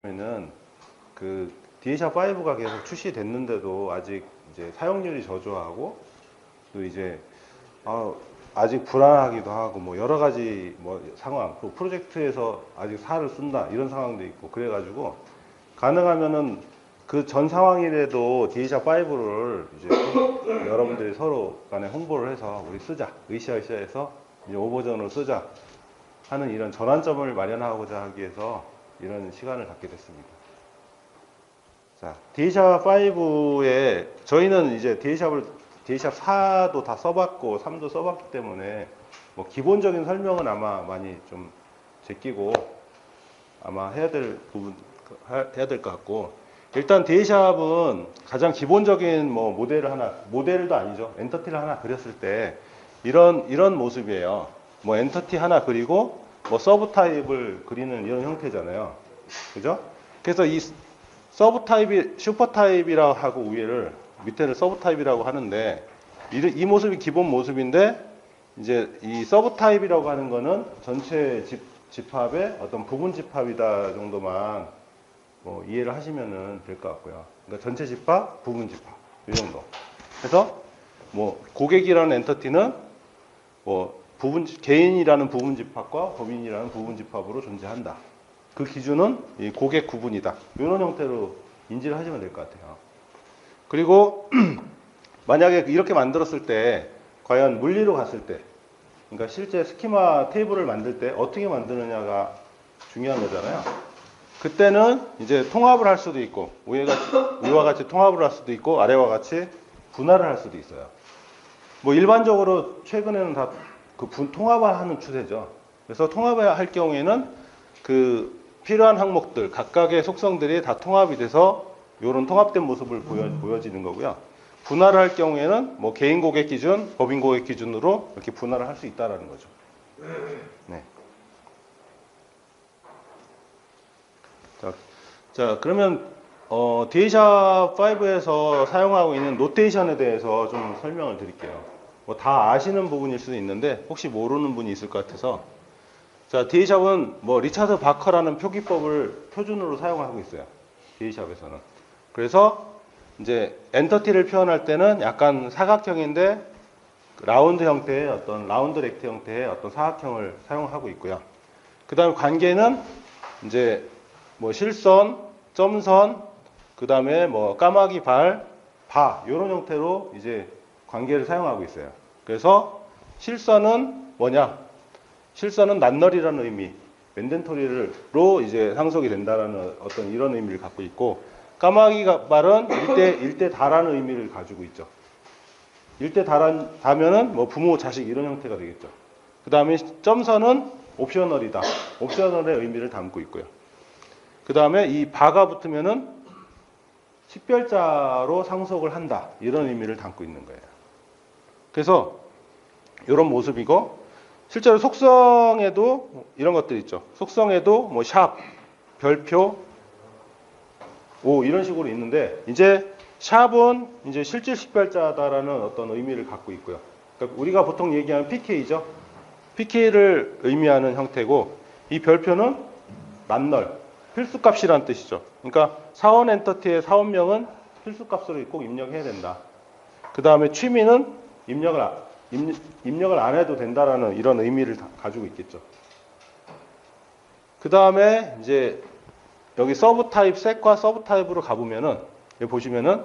는 그 DHR5가 계속 출시됐는데도 아직 이제 사용률이 저조하고 또 이제 아직 불안하기도 하고 뭐 여러 가지 뭐 상황, 또 프로젝트에서 아직 사를 쓴다 이런 상황도 있고 그래가지고 가능하면은 그 전 상황이라도 DHR5를 이제 여러분들이 서로 간에 홍보를 해서 우리 쓰자, 으쌰으쌰해서 이제 5버전으로 쓰자 하는 이런 전환점을 마련하고자 하기 위해서 이런 시간을 갖게 됐습니다. 자, DHR5에 저희는 이제 DHR4도 다 써봤고 3도 써봤기 때문에 뭐 기본적인 설명은 아마 많이 좀 제끼고 아마 해야 될 부분 해야 될 것 같고, 일단 DHR은 가장 기본적인 뭐 모델도 아니죠. 엔터티를 하나 그렸을 때 이런 모습이에요. 뭐 엔터티 하나 그리고 뭐 서브 타입을 그리는 이런 형태잖아요. 그죠? 그래서 이 서브 타입이 슈퍼 타입이라고 하고 밑에를 서브 타입이라고 하는데 이 모습이 기본 모습인데 이제 이 서브 타입이라고 하는 거는 전체 집합의 어떤 부분 집합이다 정도만 뭐 이해를 하시면은 될 것 같고요. 그러니까 전체 집합, 부분 집합 이 정도. 그래서 뭐 고객이라는 엔터티는 뭐 개인이라는 부분 집합과 법인이라는 부분 집합으로 존재한다. 그 기준은 이 고객 구분이다. 이런 형태로 인지를 하시면 될 것 같아요. 그리고 만약에 이렇게 만들었을 때 과연 물리로 갔을 때, 그러니까 실제 스키마 테이블을 만들 때 어떻게 만드느냐가 중요한 거잖아요. 그때는 이제 통합을 할 수도 있고 위와 같이 통합을 할 수도 있고 아래와 같이 분할을 할 수도 있어요. 뭐 일반적으로 최근에는 다 그 통합하는 추세죠. 그래서 통합을 할 경우에는 그 필요한 항목들 각각의 속성들이 다 통합이 돼서 이런 통합된 모습을 보여지는 거고요. 분할을 할 경우에는 뭐 개인 고객 기준, 법인 고객 기준으로 이렇게 분할을 할 수 있다라는 거죠. 네. 자, 그러면 DHR5에서 사용하고 있는 노테이션에 대해서 좀 설명을 드릴게요. 뭐 다 아시는 부분일 수도 있는데 혹시 모르는 분이 있을 것 같아서, 자, DHR은 뭐 리차드 바커라는 표기법을 표준으로 사용하고 있어요. DHR에서는. 그래서 이제 엔터티를 표현할 때는 약간 사각형인데 라운드 형태의 어떤 라운드 렉트 형태의 어떤 사각형을 사용하고 있고요. 그 다음에 관계는 이제 뭐 실선, 점선, 그 다음에 뭐 까마귀 발, 이런 형태로 이제 관계를 사용하고 있어요. 그래서 실선은 뭐냐? 실선은 낱널이라는 의미, 맨덴토리로 이제 상속이 된다라는 어떤 이런 의미를 갖고 있고, 까마귀 발은 일대 다라는 의미를 가지고 있죠. 일대 다면은 뭐 부모, 자식 이런 형태가 되겠죠. 그 다음에 점선은 옵셔널이다. 옵셔널의 의미를 담고 있고요. 그 다음에 이 바가 붙으면은 식별자로 상속을 한다. 이런 의미를 담고 있는 거예요. 그래서 이런 모습이고, 실제로 속성에도 이런 것들 있죠. 속성에도 뭐 샵, 별표, 이런 식으로 있는데, 이제 샵은 이제 실질 식별자다라는 어떤 의미를 갖고 있고요. 그러니까 우리가 보통 얘기하는 PK죠. PK를 의미하는 형태고, 이 별표는 낱널, 필수값이라는 뜻이죠. 그러니까 사원 엔터티의 사원명은 필수값으로 꼭 입력해야 된다. 그 다음에 취미는 입력을 안 해도 된다라는 이런 의미를 가지고 있겠죠. 그 다음에 이제 여기 서브 타입 셋과 서브 타입으로 가보면은 여기 보시면은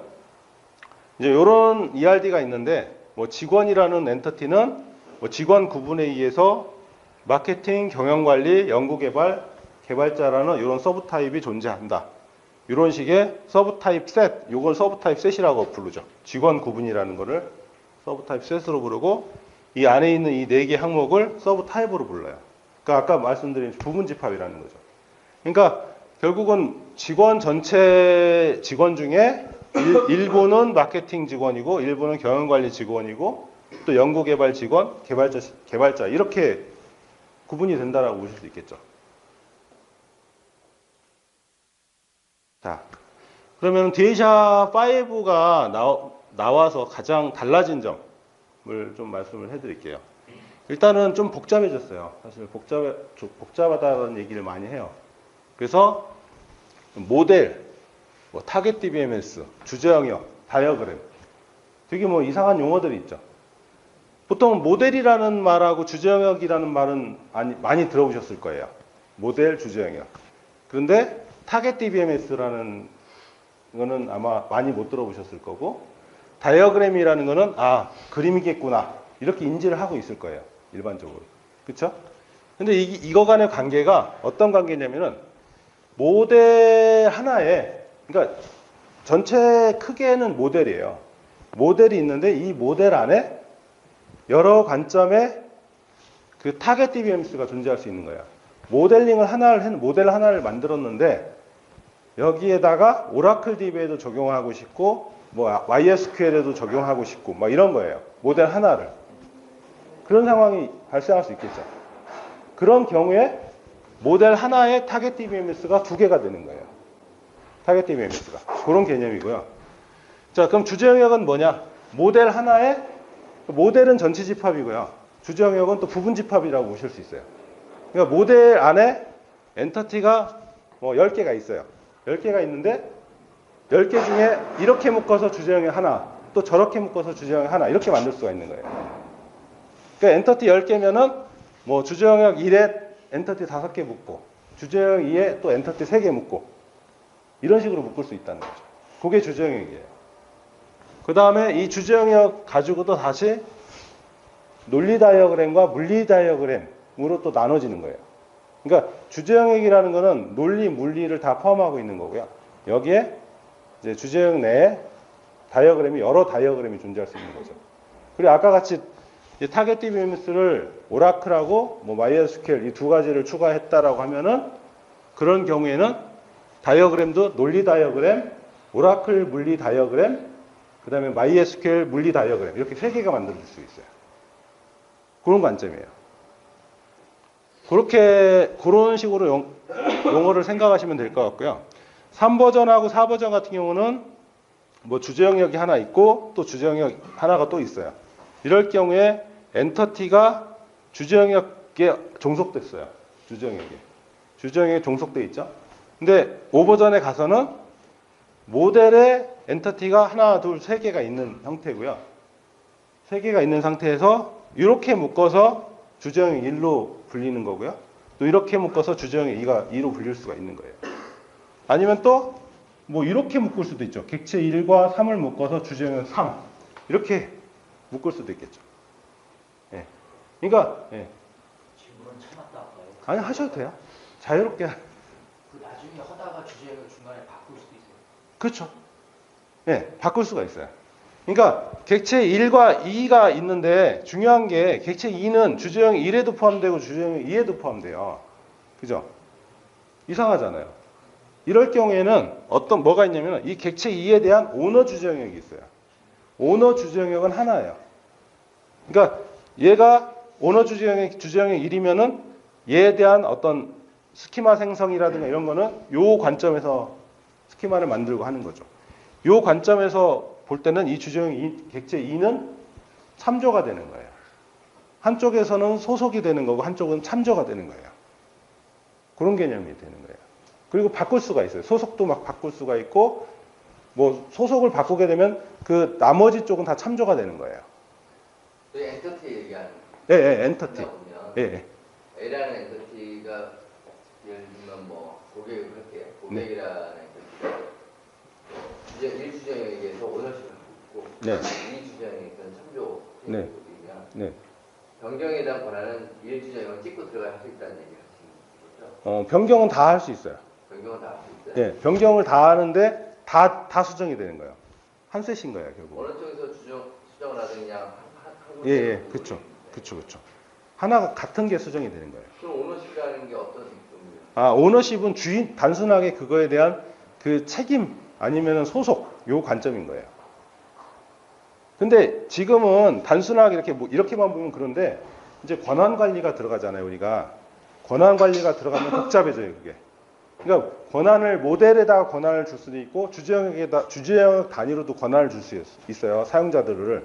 이제 이런 ERD가 있는데, 뭐 직원이라는 엔터티는 뭐 직원 구분에 의해서 마케팅, 경영관리, 연구개발, 개발자라는 이런 서브 타입이 존재한다. 이런 식의 서브 타입 셋, 이걸 서브 타입 셋이라고 부르죠. 직원 구분이라는 거를 서브 타입 셋으로 부르고, 이 안에 있는 이 네 개 항목을 서브 타입으로 불러요. 그러니까 아까 말씀드린 부분 집합이라는 거죠. 그러니까 결국은 전체 직원 중에 일부는 마케팅 직원이고, 일부는 경영관리 직원이고, 또 연구개발 직원, 개발자 이렇게 구분이 된다라고 보실 수 있겠죠. 자, 그러면 DHR5가 나와서 가장 달라진 점을 좀 말씀을 해드릴게요. 일단은 좀 복잡해졌어요. 사실 복잡하다는 얘기를 많이 해요. 그래서 모델, 뭐 타겟 DBMS, 주제 영역, 다이어그램. 되게 뭐 이상한 용어들이 있죠. 보통 모델이라는 말하고 주제 영역이라는 말은 많이 들어보셨을 거예요. 모델, 주제 영역. 그런데 타겟 DBMS라는 거는 아마 많이 못 들어보셨을 거고, 다이어그램이라는 거는 그림이겠구나 이렇게 인지를 하고 있을 거예요. 일반적으로. 그렇죠? 근데 이거 간의 관계가 어떤 관계냐면은 모델 하나에, 그러니까 전체 크게는 모델이에요. 모델이 있는데 이 모델 안에 여러 관점의 그 타겟 DBMS가 존재할 수 있는 거예요. 모델 하나를 만들었는데 여기에다가 오라클 DB에도 적용하고 싶고 뭐 MySQL에도 적용하고 싶고 막 이런 거예요. 모델 하나를. 그런 상황이 발생할 수 있겠죠. 그런 경우에 모델 하나의 타겟 DBMS가 두 개가 되는 거예요. 타겟 DBMS가. 그런 개념이고요. 자, 그럼 주제 영역은 뭐냐? 모델 하나에, 모델은 전체 집합이고요. 주제 영역은 또 부분 집합이라고 보실 수 있어요. 그러니까 모델 안에 엔터티가 뭐 10개가 있어요. 10개가 있는데 10개 중에 이렇게 묶어서 주제 영역 하나, 또 저렇게 묶어서 주제 영역 하나 이렇게 만들 수가 있는 거예요. 그러니까 엔터티 10개면은 뭐 주제 영역 1에 엔터티 5개 묶고 주제 영역 2에 또 엔터티 3개 묶고 이런 식으로 묶을 수 있다는 거죠. 그게 주제 영역이에요. 그 다음에 이 주제 영역 가지고도 다시 논리 다이어그램과 물리 다이어그램으로 또 나눠지는 거예요. 그러니까 주제 영역이라는 거는 논리, 물리를 다 포함하고 있는 거고요. 여기에 이제 주제 영역 내에 다이어그램이 여러 다이어그램이 존재할 수 있는 거죠. 그리고 아까 같이 타겟 DBMS를 오라클하고 뭐 MySQL 이 두 가지를 추가했다라고 하면은 그런 경우에는 다이어그램도 논리 다이어그램, 오라클 물리 다이어그램, 그 다음에 MySQL 물리 다이어그램 이렇게 세 개가 만들어질 수 있어요. 그런 관점이에요. 그런 식으로 용어를 생각하시면 될 것 같고요. 3버전하고 4버전 같은 경우는 뭐 주제 영역이 하나 있고 또 주제 영역 하나가 또 있어요. 이럴 경우에 엔터티가 주제 영역에 종속됐어요. 주제 영역에 종속돼 있죠. 근데 5버전에 가서는 모델에 엔터티가 하나, 둘, 세 개가 있는 형태고요. 세 개가 있는 상태에서 이렇게 묶어서 주제 영역 1로 불리는 거고요. 또 이렇게 묶어서 주제 영역 2로 불릴 수가 있는 거예요. 아니면 또 뭐 이렇게 묶을 수도 있죠. 객체 1과 3을 묶어서 주제 영역 3 이렇게 묶을 수도 있겠죠. 예. 그러니까 질문은 참았다 할까요? 아니 하셔도 돼요. 자유롭게. 그 나중에 하다가 주제를 중간에 바꿀 수도 있어요. 그렇죠. 예, 바꿀 수가 있어요. 그러니까 객체 1과 2가 있는데 중요한 게 객체 2는 주제형 1에도 포함되고 주제형 2에도 포함돼요. 그죠? 이상하잖아요. 이럴 경우에는 뭐가 있냐면 이 객체 2에 대한 오너 주제영역이 있어요. 오너 주제영역은 하나예요. 그러니까 얘가 오너 주제영역 1이면은 얘에 대한 어떤 스키마 생성이라든가 이런 거는 요 관점에서 스키마를 만들고 하는 거죠. 요 관점에서 볼 때는 이 주제형 객체 2는 참조가 되는 거예요. 한쪽에서는 소속이 되는 거고 한쪽은 참조가 되는 거예요. 그런 개념이 되는 거예요. 그리고 바꿀 수가 있어요. 소속도 막 바꿀 수가 있고 뭐 소속을 바꾸게 되면 그 나머지 쪽은 다 참조가 되는 거예요. 엔터티 얘기하는 엔터티. 보면 A라는 엔터티가 예를 들면 뭐 고객을 그렇게 고객이라는 엔터티가 1주제형에게서 오너십을 갖고 있고 2주제형에게서는 참조를 보이면 변경에 대한 권한은 1주제형을 찍고 들어갈 수 있다는 얘기를 하시는 거죠? 변경은 다 할 수 있어요. 변경은 다 할 수 있어요? 네, 변경을 다 하는데 다 수정이 되는 거예요. 한 셋인 거예요, 결국. 어느 쪽에서 수정을 하든 그냥 그렇죠. 하나가 같은 게 수정이 되는 거예요. 그럼 오너십이라는 게 어떤 의미예요? 오너십은 주인, 단순하게 그거에 대한 그 책임 아니면 소속, 요 관점인 거예요. 근데 지금은 단순하게 이렇게만 보면 그런데 이제 권한 관리가 들어가잖아요, 우리가. 권한 관리가 들어가면 복잡해져요, 그게. 그러니까 권한을 모델에다가 권한을 줄 수도 있고 주제영역 단위로도 권한을 줄 수 있어요, 사용자들을.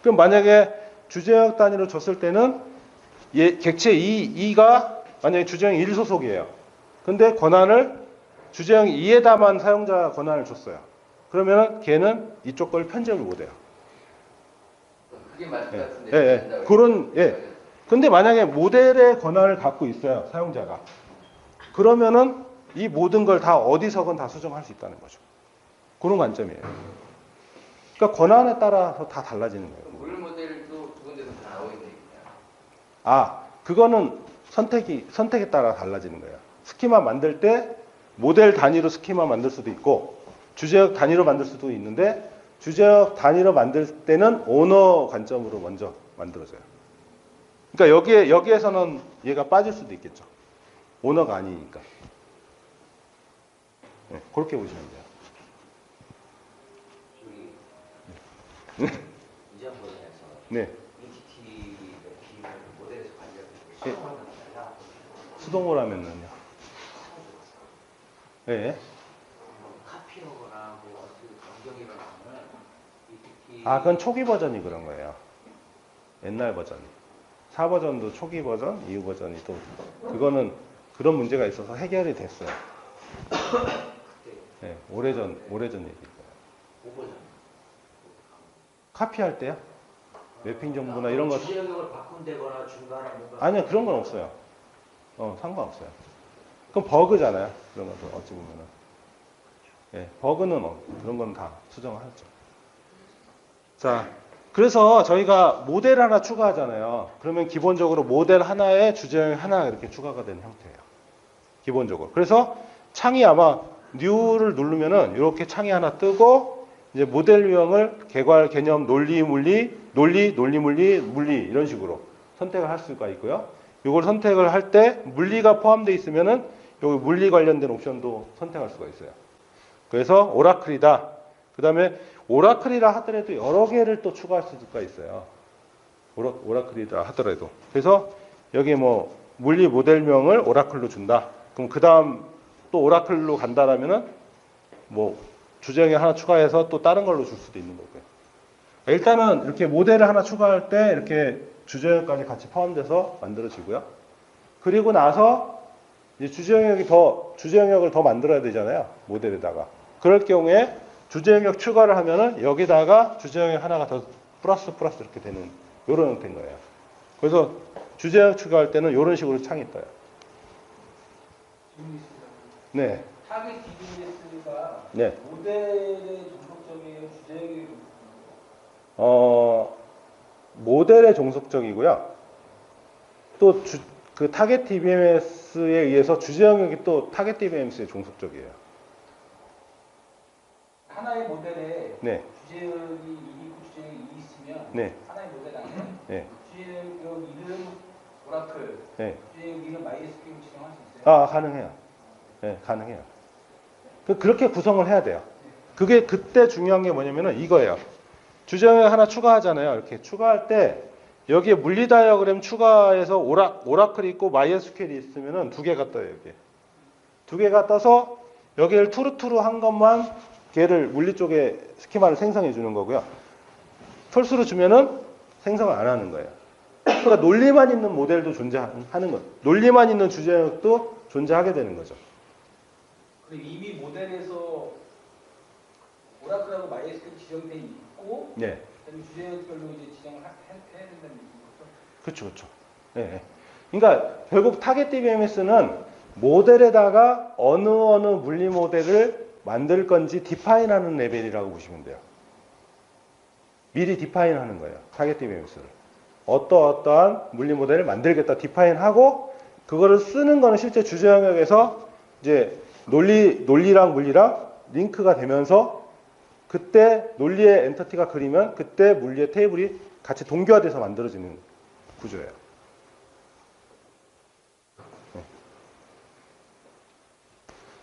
그럼 만약에 주제영역 단위로 줬을 때는 객체 2가 만약에 주제영역 1 소속이에요. 근데 권한을 주제형 2에다만 사용자 권한을 줬어요. 그러면 걔는 이쪽 걸 편집을 못해요. 그게 맞을 것 같은데. 근데 만약에 모델의 권한을 갖고 있어요, 사용자가. 그러면은 이 모든 걸 다 어디서건 다 수정할 수 있다는 거죠. 그런 관점이에요. 그러니까 권한에 따라서 다 달라지는 거예요. 물 모델도 두 군데서 다 나오게 돼 있냐. 그거는 선택에 따라 달라지는 거예요. 스키마 만들 때 모델 단위로 스키마 만들 수도 있고 주제역 단위로 만들 수도 있는데 주제역 단위로 만들 때는 오너 관점으로 먼저 만들어져요. 그러니까 여기에서는 얘가 빠질 수도 있겠죠. 오너가 아니니까. 네, 그렇게 보시면 돼요. 이전 버전에서 네. ETT 맵핑을 모델에서 관리하고 예. 수동으로 달라. 수동으로 하면은요. 네. 카피하거나 뭐 변경이 일어나면 ETT. 그건 초기 버전이 그런 거예요. 옛날 버전. 4버전도 초기 버전, 이후 버전이 또 그거는 그런 문제가 있어서 해결이 됐어요. 네, 오래전 얘기일 거예요. 5버전. 카피할 때요? 맵핑 정보나 이런 거. 주제 영역을 바꾼다거나 중간에 뭔가. 아니요, 그런 건 없어요. 상관없어요. 그럼 버그잖아요. 그런 것도 어찌 보면은. 예, 버그는 그런 건 다 수정하죠. 자, 그래서 저희가 모델 하나 추가하잖아요. 그러면 기본적으로 모델 하나에 주제형 하나 이렇게 추가가 되는 형태예요. 기본적으로. 그래서 창이 아마 New를 누르면은 이렇게 창이 하나 뜨고 이제 모델 유형을 개괄, 개념, 논리, 물리, 물리 이런 식으로 선택을 할 수가 있고요. 이걸 선택을 할 때 물리가 포함되어 있으면은 여기 물리 관련된 옵션도 선택할 수가 있어요. 그래서 오라클이다. 그 다음에 오라클이라 하더라도 여러 개를 또 추가할 수가 있어요. 오라클이라 하더라도. 그래서 여기 뭐 물리 모델명을 오라클로 준다. 그럼 그 다음 또 오라클로 간다라면은 뭐 주제형에 하나 추가해서 또 다른 걸로 줄 수도 있는 거고요. 일단은 이렇게 모델을 하나 추가할 때 이렇게 주제형까지 같이 포함돼서 만들어지고요. 그리고 나서 이제 주제영역을 더 만들어야 되잖아요. 모델에다가. 그럴 경우에 주제영역 추가를 하면은 여기다가 주제영역 하나가 더 플러스 이렇게 되는 이런 형태인 거예요. 그래서 주제영역 추가할 때는 이런 식으로 창이 떠요. 네. 타겟 DBS가 네. 모델의 종속적이에요, 주제의 모델의 종속적이고요. 또 그 타겟 DBMS에 의해서 주제 영역이 또 타겟 DBMS의 종속적이에요. 하나의 모델에 네. 주제역이 1이 있고 주제역이 2 있으면 네. 하나의 모델 안에 네. 주제역 1은 오라클, 네. 주제역 2는 MySQL 지정할 수 있어요? 가능해요. 네, 가능해요. 그렇게 구성을 해야 돼요. 그게 그때 중요한 게 뭐냐면은 이거예요. 주제영역 하나 추가하잖아요. 이렇게 추가할 때 여기에 물리 다이어그램 추가해서 오라클이 있고 MySQL이 있으면은 두 개가 떠요, 여기. 두 개가 떠서 여기를 투루투루 한 것만 걔를 물리 쪽에 스키마를 생성해 주는 거고요. 펄스로 주면은 생성을 안 하는 거예요. 그러니까 논리만 있는 모델도 존재하는 거예요. 논리만 있는 주제영역도 존재하게 되는 거죠. 그리고 이미 모델에서 오라클하고 MySQL 지정돼 있고 네. 그다음에 주제역별로 이제 지정을 해야 된다는 얘기죠. 그렇죠. 네. 그러니까 결국 타겟 DBMS는 모델에다가 어느 물리 모델을 만들 건지 디파인하는 레벨이라고 보시면 돼요. 미리 디파인하는 거예요. 타겟 DBMS를. 어떠한 물리 모델을 만들겠다 디파인하고 그거를 쓰는 거는 실제 주제 영역에서 이제 논리랑 물리랑 링크가 되면서 그때 논리의 엔터티가 그리면 그때 물리의 테이블이 같이 동기화돼서 만들어지는 구조예요. 네.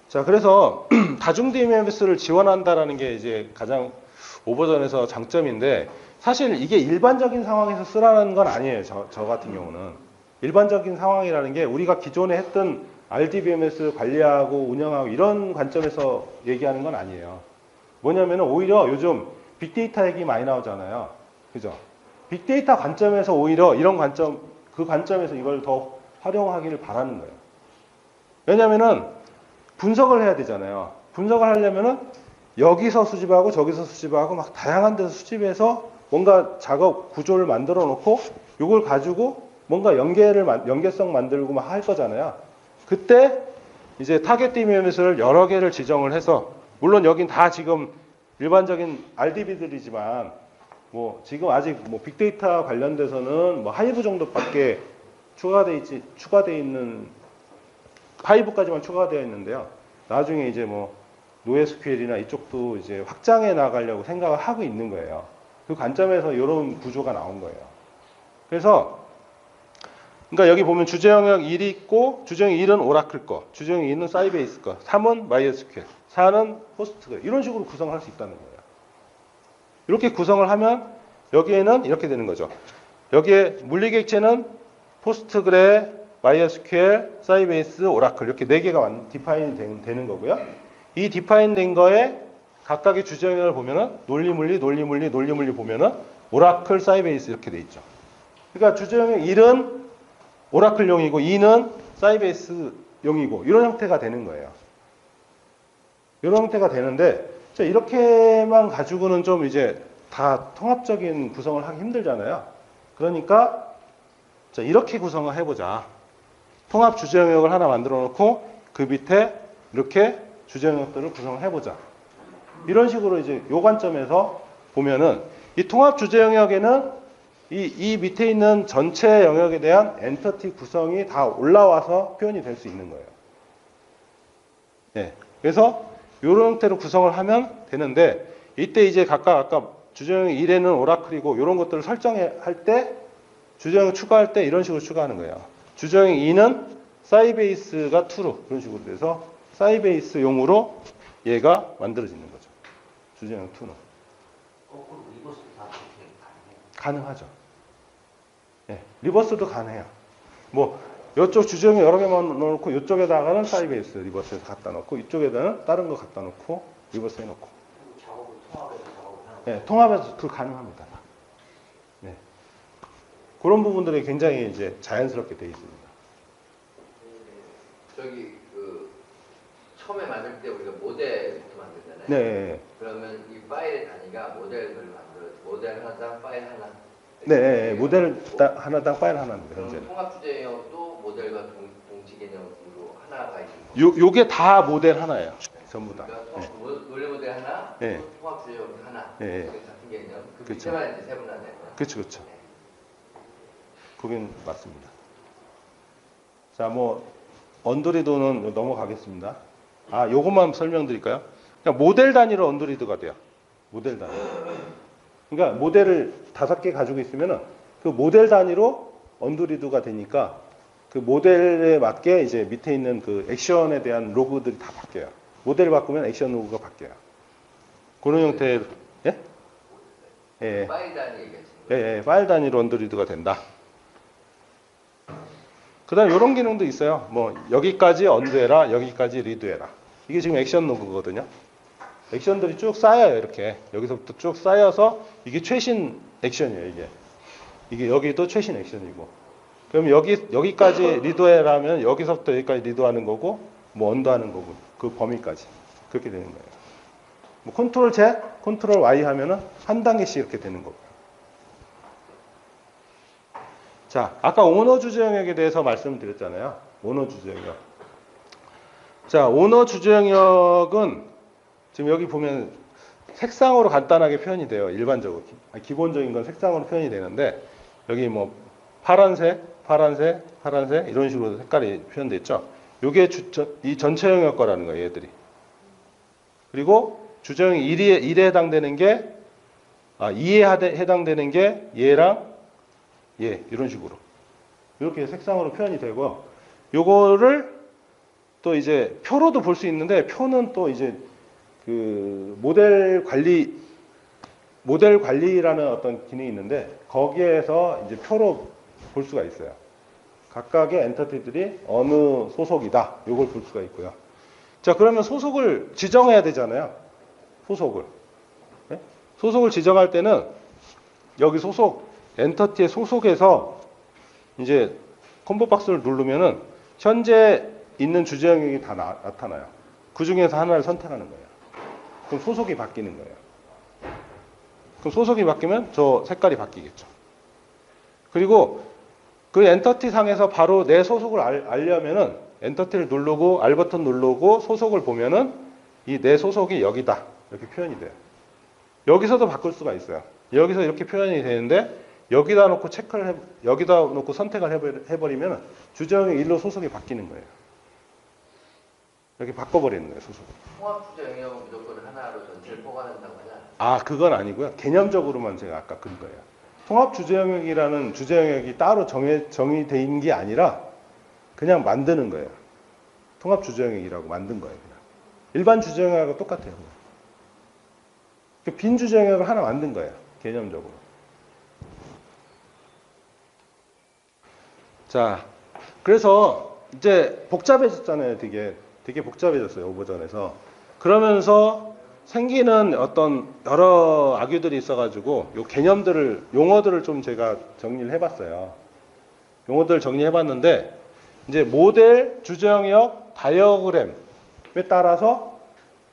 자, 그래서 다중 DBMS를 지원한다라는 게 이제 가장 오버전에서 장점인데 사실 이게 일반적인 상황에서 쓰라는 건 아니에요. 저 같은 경우는. 일반적인 상황이라는 게 우리가 기존에 했던 RDBMS 관리하고 운영하고 이런 관점에서 얘기하는 건 아니에요. 뭐냐면은 오히려 요즘 빅데이터 얘기 많이 나오잖아요. 그죠? 빅데이터 관점에서 오히려 이런 관점, 그 관점에서 이걸 더 활용하기를 바라는 거예요. 왜냐면은 분석을 해야 되잖아요. 분석을 하려면은 여기서 수집하고 저기서 수집하고 막 다양한 데서 수집해서 뭔가 작업 구조를 만들어 놓고 이걸 가지고 뭔가 연계성 만들고 막 할 거잖아요. 그때 이제 타겟 이미지를 여러 개를 지정을 해서, 물론 여긴 다 지금 일반적인 RDB들이지만 뭐 지금 아직 뭐 빅데이터 관련돼서는 뭐 하이브 정도밖에 추가돼 있는, 하이브까지만 추가되어 있는데요. 나중에 이제 뭐 노에스QL이나 이쪽도 이제 확장해 나가려고 생각을 하고 있는 거예요. 그 관점에서 이런 구조가 나온 거예요. 그래서 그러니까 여기 보면 주제 영역 1이 있고, 주제 영역 1은 오라클 거, 주제 영역 2는 사이베이스 거, 3은 MySQL, 4는 호스트 거, 이런 식으로 구성할 수 있다는 거예요. 이렇게 구성을 하면 여기에는 이렇게 되는 거죠. 여기에 물리객체는 포스트그레, MySQL, 사이베이스, 오라클 이렇게 4개가 디파인 되는 거고요. 이 디파인 된 거에 각각의 주제 영역을 보면은 논리물리 보면은 오라클, 사이베이스 이렇게 돼 있죠. 그러니까 주제 영역 1은 오라클용이고 2는 사이베이스용이고 이런 형태가 되는 거예요. 이런 형태가 되는데, 이렇게만 가지고는 좀 이제 다 통합적인 구성을 하기 힘들잖아요. 그러니까 자, 이렇게 구성을 해보자. 통합 주제 영역을 하나 만들어 놓고 그 밑에 이렇게 주제 영역들을 구성을 해보자. 이런 식으로 이제 요 관점에서 보면은 이 통합 주제 영역에는 이 밑에 있는 전체 영역에 대한 엔터티 구성이 다 올라와서 표현이 될 수 있는 거예요. 예. 그래서 이런 형태로 구성을 하면 되는데, 이때 이제 각각 아까 주제 영역 1에는 오라클이고 이런 것들을 설정할 때, 주제 영역 추가할 때 이런 식으로 추가하는 거예요. 주제 영역 2는 사이베이스가 true로 그런 식으로 돼서 사이베이스용으로 얘가 만들어지는 거죠. 주제 영역 2는. 그럼 리버스도 다 그렇게 가능해요? 가능하죠. 예, 리버스도 가능해요. 뭐 이쪽 주제 영역 여러 개만 넣어놓고 이쪽에다가는 사이베이스 리버스에서 갖다 놓고 이쪽에다는 다른 거 갖다 놓고 리버스 해놓고. 작업을 통합해서 작업을 하는 예, 통합해서 그 가능합니다. 네. 그런 부분들이 굉장히 이제 자연스럽게 되어 있습니다. 저기 그 처음에 만들 때 우리가 모델부터 만들잖아요. 네. 그러면 이 파일의 단위가 모델을 모델 하나당 파일 하나. 네, 모델 하나당 파일 하나입니다. 그럼 현재는. 통합 주제 영역도 모델과 동치 개념으로 하나가 있는 거죠. 요게 다 모델 하나예요. 전부 다. 그러니까 네. 논리 모델 하나, 네. 통합 주제 영역 하나. 네. 같은 개념. 그 그쵸. 밑에만 이제 세분화되는 거예요. 그렇죠. 그건 맞습니다. 자, 뭐 언드리드는 넘어가겠습니다. 아, 요것만 설명드릴까요? 그러니까 모델 단위로 언드리드가 돼요. 모델 단위. 그러니까 모델을 5개 가지고 있으면은 그 모델 단위로 언드리드가 되니까 그 모델에 맞게 이제 밑에 있는 그 액션에 대한 로그들이 다 바뀌어요. 모델을 바꾸면 액션 로그가 바뀌어요. 그런 형태의, 예? 예. 파일 단위 얘기하시는 예, 거예요. 예, 파일 단위로 언드리드가 된다. 그 다음에 이런 기능도 있어요. 뭐 여기까지 언드해라, 여기까지 리드해라. 이게 지금 액션 로그거든요. 액션들이 쭉 쌓여요. 이렇게 여기서부터 쭉 쌓여서 이게 최신 액션이에요. 이게 여기도 최신 액션이고, 그럼 여기까지 리드해라면 여기서부터 여기까지 리드하는 거고, 뭐 언더하는 거고, 그 범위까지 그렇게 되는 거예요. 뭐 컨트롤 Z, 컨트롤 Y 하면은 한 단계씩 이렇게 되는 거고요. 자, 아까 오너 주제 영역에 대해서 말씀드렸잖아요. 오너 주제 영역. 자, 오너 주제 영역은 지금 여기 보면 색상으로 간단하게 표현이 돼요. 일반적으로. 기본적인 건 색상으로 표현이 되는데, 여기 뭐 파란색 이런 식으로 색깔이 표현되어 있죠. 이게 이 전체 영역 거라는 거예요, 얘들이. 그리고 주제 영역 1에 해당되는 게, 2에 해당되는 게 얘랑 얘, 이런 식으로. 이렇게 색상으로 표현이 되고, 요거를 또 이제 표로도 볼 수 있는데, 표는 또 이제 그 모델 관리라는 어떤 기능이 있는데, 거기에서 이제 표로 볼 수가 있어요. 각각의 엔터티들이 어느 소속이다. 요걸 볼 수가 있고요. 자, 그러면 소속을 지정해야 되잖아요. 소속을. 네? 소속을 지정할 때는 여기 소속, 엔터티의 소속에서 이제 콤보 박스를 누르면은 현재 있는 주제 영역이 다 나타나요. 그 중에서 하나를 선택하는 거예요. 그럼 소속이 바뀌는 거예요. 그럼 소속이 바뀌면 저 색깔이 바뀌겠죠. 그리고 그 엔터티 상에서 바로 내 소속을 알려면은 엔터티를 누르고 R 버튼 누르고 소속을 보면은 이 내 소속이 여기다 이렇게 표현이 돼요. 여기서도 바꿀 수가 있어요. 여기서 이렇게 표현이 되는데 여기다 놓고 여기다 놓고 선택을 해버리면 주제형의 일로 소속이 바뀌는 거예요. 이렇게 바꿔버리는 거예요, 소속. 통합 주제 영역은 무조건 하나로 전체를 포괄한다고 하잖아요. 아, 그건 아니고요. 개념적으로만 제가 아까 그런 거예요. 통합 주제 영역이라는 주제 영역이 따로 정의되어 있는 게 아니라 그냥 만드는 거예요. 통합 주제 영역이라고 만든 거예요. 그냥. 일반 주제 영역하고 똑같아요. 빈 주제 영역을 하나 만든 거예요. 개념적으로. 자, 그래서 이제 복잡해졌잖아요. 되게 복잡해졌어요. 오버전에서. 그러면서 생기는 어떤 여러 악유들이 있어가지고 요 개념들을, 용어들을 좀 제가 정리를 해봤어요. 용어들을 정리해봤는데 이제 모델, 주제영역, 다이어그램에 따라서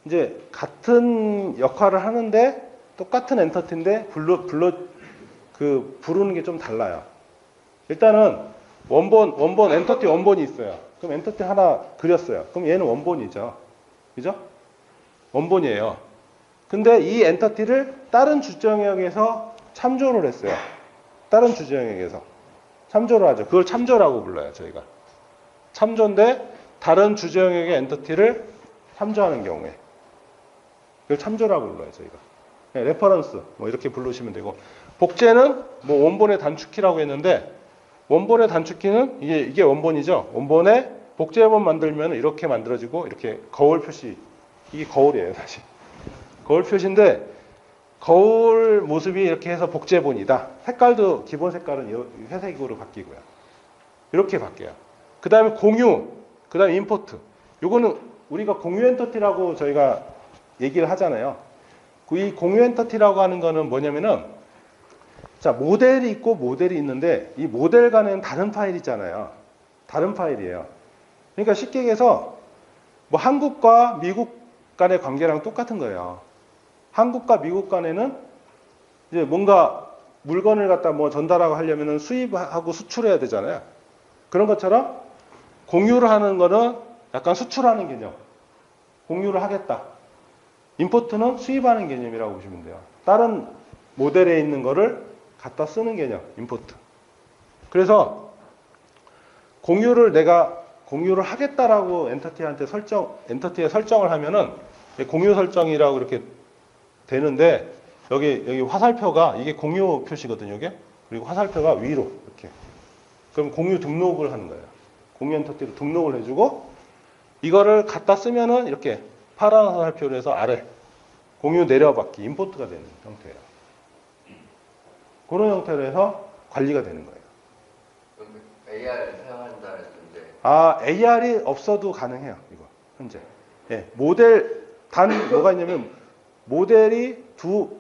이제 같은 역할을 하는데 똑같은 엔터티인데 부르는 게 좀 달라요. 일단은 원본 엔터티 원본이 있어요. 그럼 엔터티 하나 그렸어요. 그럼 얘는 원본이죠. 그죠? 원본이에요. 근데 이 엔터티를 다른 주제영역에서 참조를 했어요. 다른 주제영역에서 참조를 하죠. 그걸 참조라고 불러요, 저희가. 참조인데 다른 주제영역의 엔터티를 참조하는 경우에 그걸 참조라고 불러요, 저희가. 네, 레퍼런스 뭐 이렇게 부르시면 되고, 복제는 뭐 원본의 단축키라고 했는데 원본의 단축키는 이게 원본이죠. 원본에 복제본 만들면 이렇게 만들어지고 이렇게 거울 표시, 이게 거울이에요, 사실. 거울 표시인데 거울 모습이 이렇게 해서 복제본이다. 색깔도 기본 색깔은 회색으로 바뀌고요. 이렇게 바뀌어요. 그 다음에 공유, 그 다음에 임포트. 요거는 우리가 공유 엔터티라고 저희가 얘기를 하잖아요. 이 공유 엔터티라고 하는 거는 뭐냐면은, 자, 모델이 있고 모델이 있는데 이 모델 간에는 다른 파일이잖아요. 다른 파일이에요. 그러니까 쉽게 얘기해서 뭐 한국과 미국 간의 관계랑 똑같은 거예요. 한국과 미국 간에는 이제 뭔가 물건을 갖다 뭐 전달하고 하려면은 수입하고 수출해야 되잖아요. 그런 것처럼 공유를 하는 거는 약간 수출하는 개념. 공유를 하겠다. 임포트는 수입하는 개념이라고 보시면 돼요. 다른 모델에 있는 거를 갖다 쓰는 개념, 임포트. 그래서 내가 공유를 하겠다라고 엔터티에 설정을 하면은 공유 설정이라고 이렇게 되는데, 여기 화살표가 이게 공유 표시거든요, 이게. 그리고 화살표가 위로 이렇게. 그럼 공유 등록을 하는 거예요. 공유 엔터티로 등록을 해주고, 이거를 갖다 쓰면은 이렇게 파란 화살표로 해서 아래 공유 내려받기, 임포트가 되는 형태예요. 그런 형태로 해서 관리가 되는 거예요. 그럼 AR을 사용한다는 건데. 아, AR이 없어도 가능해요, 이거 현재. 예, 뭐가 있냐면 모델이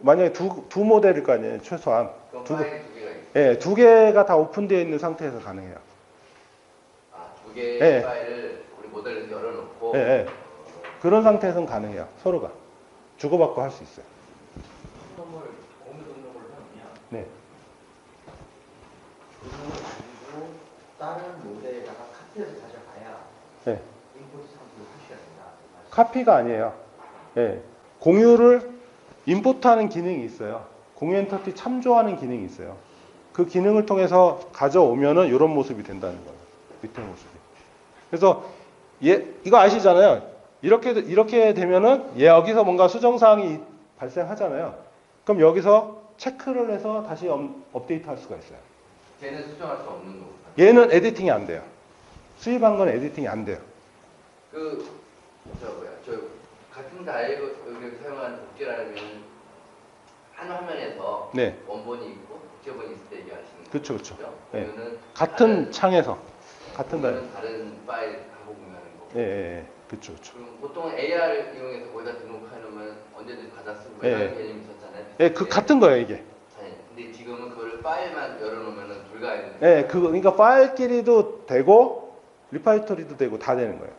만약에 두 모델일 거 아니에요, 최소한. 그럼 파일이 두 개가 있어요. 예, 두 개가 다 오픈되어 있는 상태에서 가능해요. 아, 두 개의 예. 파일을 우리 모델에서 열어놓고. 예, 예. 그런 상태에서는 가능해요, 서로가. 주고받고 할 수 있어요. 공유 등록을 하면 네. 등록을 가지고 다른 모델에다가 카피해서 가져가야 네. 임포트 상태로 표시가 된다. 카피가 아니에요. 예. 공유를 임포트하는 기능이 있어요. 공유 엔터티 참조하는 기능이 있어요. 그 기능을 통해서 가져오면은 이런 모습이 된다는 거예요. 밑에 모습이. 그래서 이거 아시잖아요. 이렇게 되면은 여기서 뭔가 수정사항이 발생하잖아요. 그럼 여기서 체크를 해서 다시 업데이트 할 수가 있어요. 쟤는 수정할 수 없는 거고. 얘는 에디팅이 안 돼요. 수입한 건 에디팅이 안 돼요. 저 같은 다이어그램을 사용하는 복제라면 한 화면에서 네. 원본이 있고 복제본이 있을 때 얘기하시는 거죠. 그렇죠. 예. 공유는 같은 창에서 같은 공유는 다른 파일하고 공유하는 거고. 예. 그렇죠. 그럼 보통 AR을 이용해서 거기다 등록해놓으면 언제든지 받아 쓰고 예. 이런 개념이 있었잖아요. 예, 같은 거예요, 이게. 아니, 근데 지금은 그걸 파일만 열어놓으면 불가해요. 예, 그러니까 파일끼리도 되고 리파지토리도 되고 다 되는 거예요.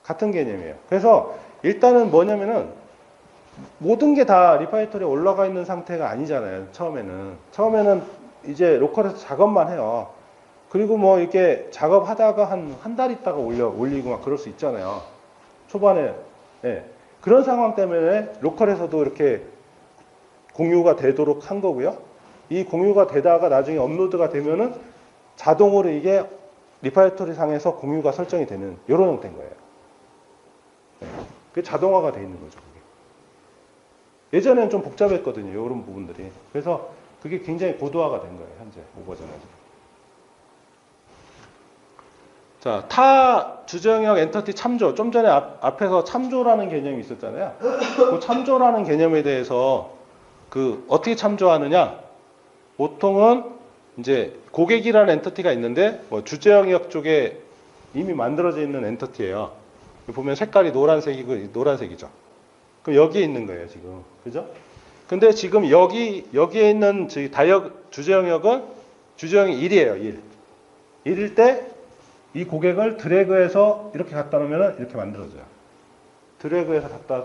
같은 개념이에요. 그래서 일단은 뭐냐면은 모든 게 다 리파지토리에 올라가 있는 상태가 아니잖아요. 처음에는 이제 로컬에서 작업만 해요. 그리고 뭐 이렇게 작업하다가 한 달 있다가 올리고 막 그럴 수 있잖아요. 초반에. 예. 그런 상황 때문에 로컬에서도 이렇게 공유가 되도록 한 거고요. 이 공유가 되다가 나중에 업로드가 되면은 자동으로 이게 리파지토리 상에서 공유가 설정이 되는 이런 형태인 거예요. 예. 그게 자동화가 돼 있는 거죠. 그게. 예전에는 좀 복잡했거든요. 이런 부분들이. 그래서 그게 굉장히 고도화가 된 거예요. 현재 5버전에서. 자, 타 주제영역 엔터티 참조. 좀 전에 앞에서 참조라는 개념이 있었잖아요. 그 참조라는 개념에 대해서 어떻게 참조하느냐? 보통은 이제 고객이라는 엔터티가 있는데 뭐 주제영역 쪽에 이미 만들어져 있는 엔터티예요. 보면 색깔이 노란색이죠. 그럼 여기에 있는 거예요, 지금. 그죠? 근데 지금 여기에 있는 주제영역은 주제영역 1이에요, 1. 1일 때 이 고객을 드래그해서 이렇게 갖다 놓으면 이렇게 만들어져요. 드래그해서 갖다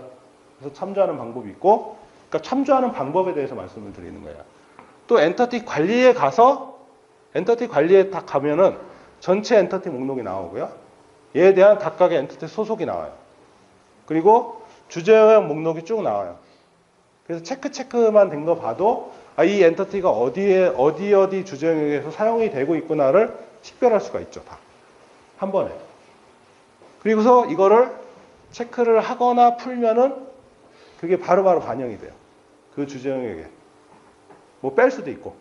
해서 참조하는 방법이 있고, 그러니까 참조하는 방법에 대해서 말씀을 드리는 거예요. 또 엔터티 관리에 딱 가면은 전체 엔터티 목록이 나오고요. 얘에 대한 각각의 엔터티 소속이 나와요. 그리고 주제영역 목록이 쭉 나와요. 그래서 체크만 된 거 봐도 이 엔터티가 어디 주제영역에서 사용이 되고 있구나를 식별할 수가 있죠. 다. 한 번에. 그리고서 이거를 체크를 하거나 풀면은 그게 바로바로 반영이 돼요. 그 주제영역에. 뭐 뺄 수도 있고.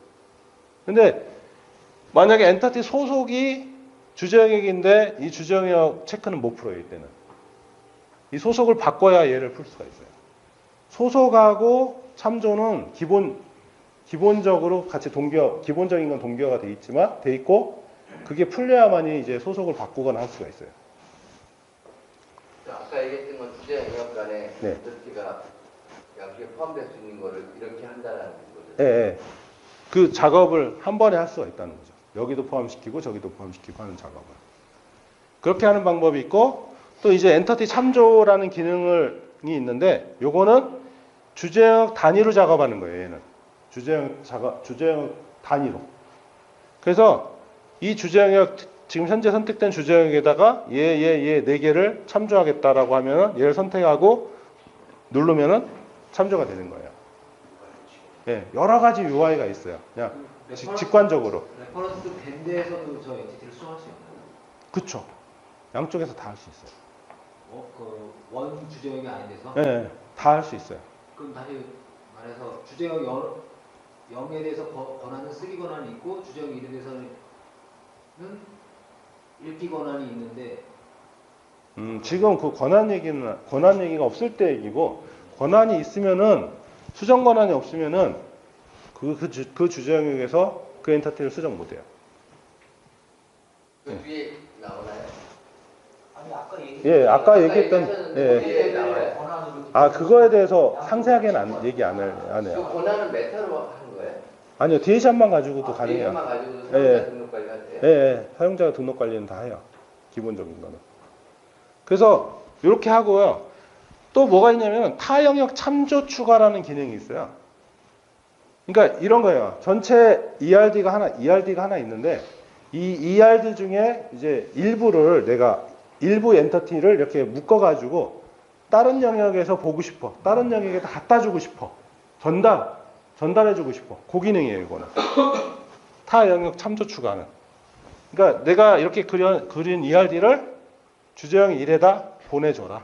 근데 만약에 엔터티 소속이 주제영역인데 이 주제영역 체크는 못 풀어요. 이때는. 이 소속을 바꿔야 얘를 풀 수가 있어요. 소속하고 참조는 기본적으로 같이 기본적인 건 동기화가 돼 있고 그게 풀려야만이 이제 소속을 바꾸거나 할 수가 있어요. 아까 얘기했던 건 주제 영역 간에 네. 엔터티가 양쪽에 포함될 수 있는 거를 이렇게 한다는 거죠. 네. 그 작업을 한 번에 할 수가 있다는 거죠. 여기도 포함시키고 저기도 포함시키고 하는 작업을. 그렇게 하는 방법이 있고 또 이제 엔터티 참조라는 기능이 있는데 요거는 주제영역 단위로 작업하는 거예요. 얘는. 주제영역 단위로. 그래서 이 주제영역 지금 현재 선택된 주제영역에다가 얘 4개를 참조하겠다라고 하면은 얘를 선택하고 누르면은 참조가 되는 거예요. 예, 여러 가지 UI가 있어요. 그냥 직관적으로. 레퍼런스 밴드에서도 저 엔티티를 수정할 수 있나요? 그쵸. 양쪽에서 다 할 수 있어요. 원 주제형이 아닌 데서? 예, 다 할 수 있어요. 그럼 다시 말해서 주제형 0에 대해서 권한은 쓰기 권한이 있고 주제형 1에 대해서는 읽기 권한이 있는데 지금 그 권한 얘기가 없을 때 얘기고 권한이 있으면은 수정 권한이 없으면은 그 주제영역에서 그 엔터티를 수정 못 해요. 그 뒤에 나오나요? 아니 아까 얘기했던 뒤에 나와요. 권한으로 그거에 대해서 상세하게는 얘기 안 해요. 그 권한은 메타로 하는 거예요? 아니요, 디에이션만 가지고도 가능해요. 데이터만 가지고도 사용자 등록 관리 하세요? 예, 사용자 등록 관리는 다 해요. 기본적인 거는. 그래서 이렇게 하고요. 또 뭐가 있냐면 타 영역 참조 추가라는 기능이 있어요. 그러니까 이런 거예요. 전체 ERD가 하나 있는데 이 ERD 중에 이제 일부 엔터티를 이렇게 묶어가지고 다른 영역에서 보고 싶어. 다른 영역에다 갖다 주고 싶어. 전달해주고 싶어. 그 기능이에요, 이거는. 타 영역 참조 추가는. 그러니까 내가 이렇게 그린 ERD를 주제형 1에다 보내줘라.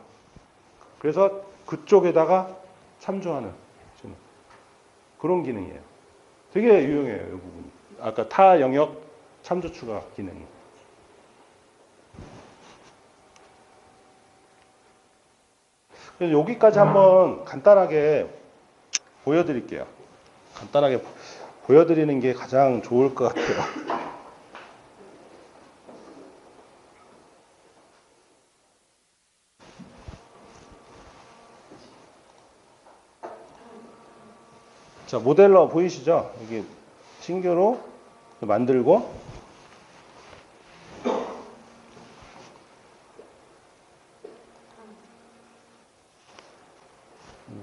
그래서 그쪽에다가 참조하는 그런 기능이에요. 되게 유용해요, 이 부분. 아까 타 영역 참조 추가 기능이. 그래서 여기까지 한번 간단하게 보여드릴게요. 간단하게 보여드리는 게 가장 좋을 것 같아요. 자, 모델러 보이시죠? 이게 신규로 만들고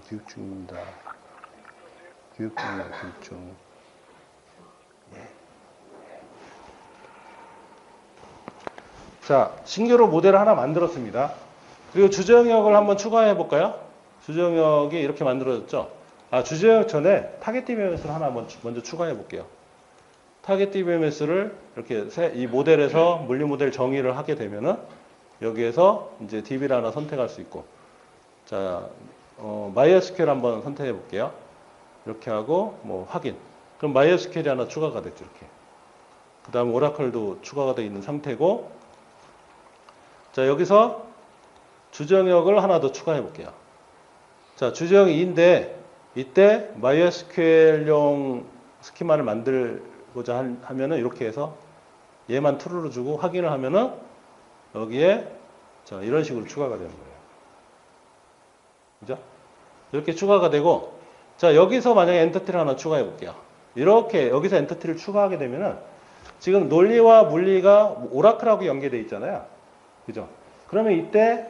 교육 중입니다. 교육 중이에요, 교육 중. 자, 신규로 모델을 하나 만들었습니다. 그리고 주제영역을 한번 추가해 볼까요? 주제영역이 이렇게 만들어졌죠? 아, 주제영역 전에 타겟 DBMS를 하나 먼저 추가해 볼게요. 타겟 DBMS를 이렇게 이 모델에서 물리 모델 정의를 하게 되면은 여기에서 이제 DB를 하나 선택할 수 있고, 자, MySQL 한번 선택해 볼게요. 이렇게 하고 뭐 확인. 그럼 MySQL이 하나 추가가 됐죠, 이렇게. 그 다음 오라클도 추가가 되어 있는 상태고, 자, 여기서 주제영역을 하나 더 추가해 볼게요. 자, 주제영 2인데 이때 MySQL용 스키마를 만들고자 하면은 이렇게 해서 얘만 true로 주고 확인을 하면은 여기에 자, 이런 식으로 추가가 되는 거예요. 그죠? 이렇게 추가가 되고, 자, 여기서 만약에 엔터티를 하나 추가해 볼게요. 이렇게 여기서 엔터티를 추가하게 되면은 지금 논리와 물리가 오라클하고 연계되어 있잖아요. 그죠? 그러면 이때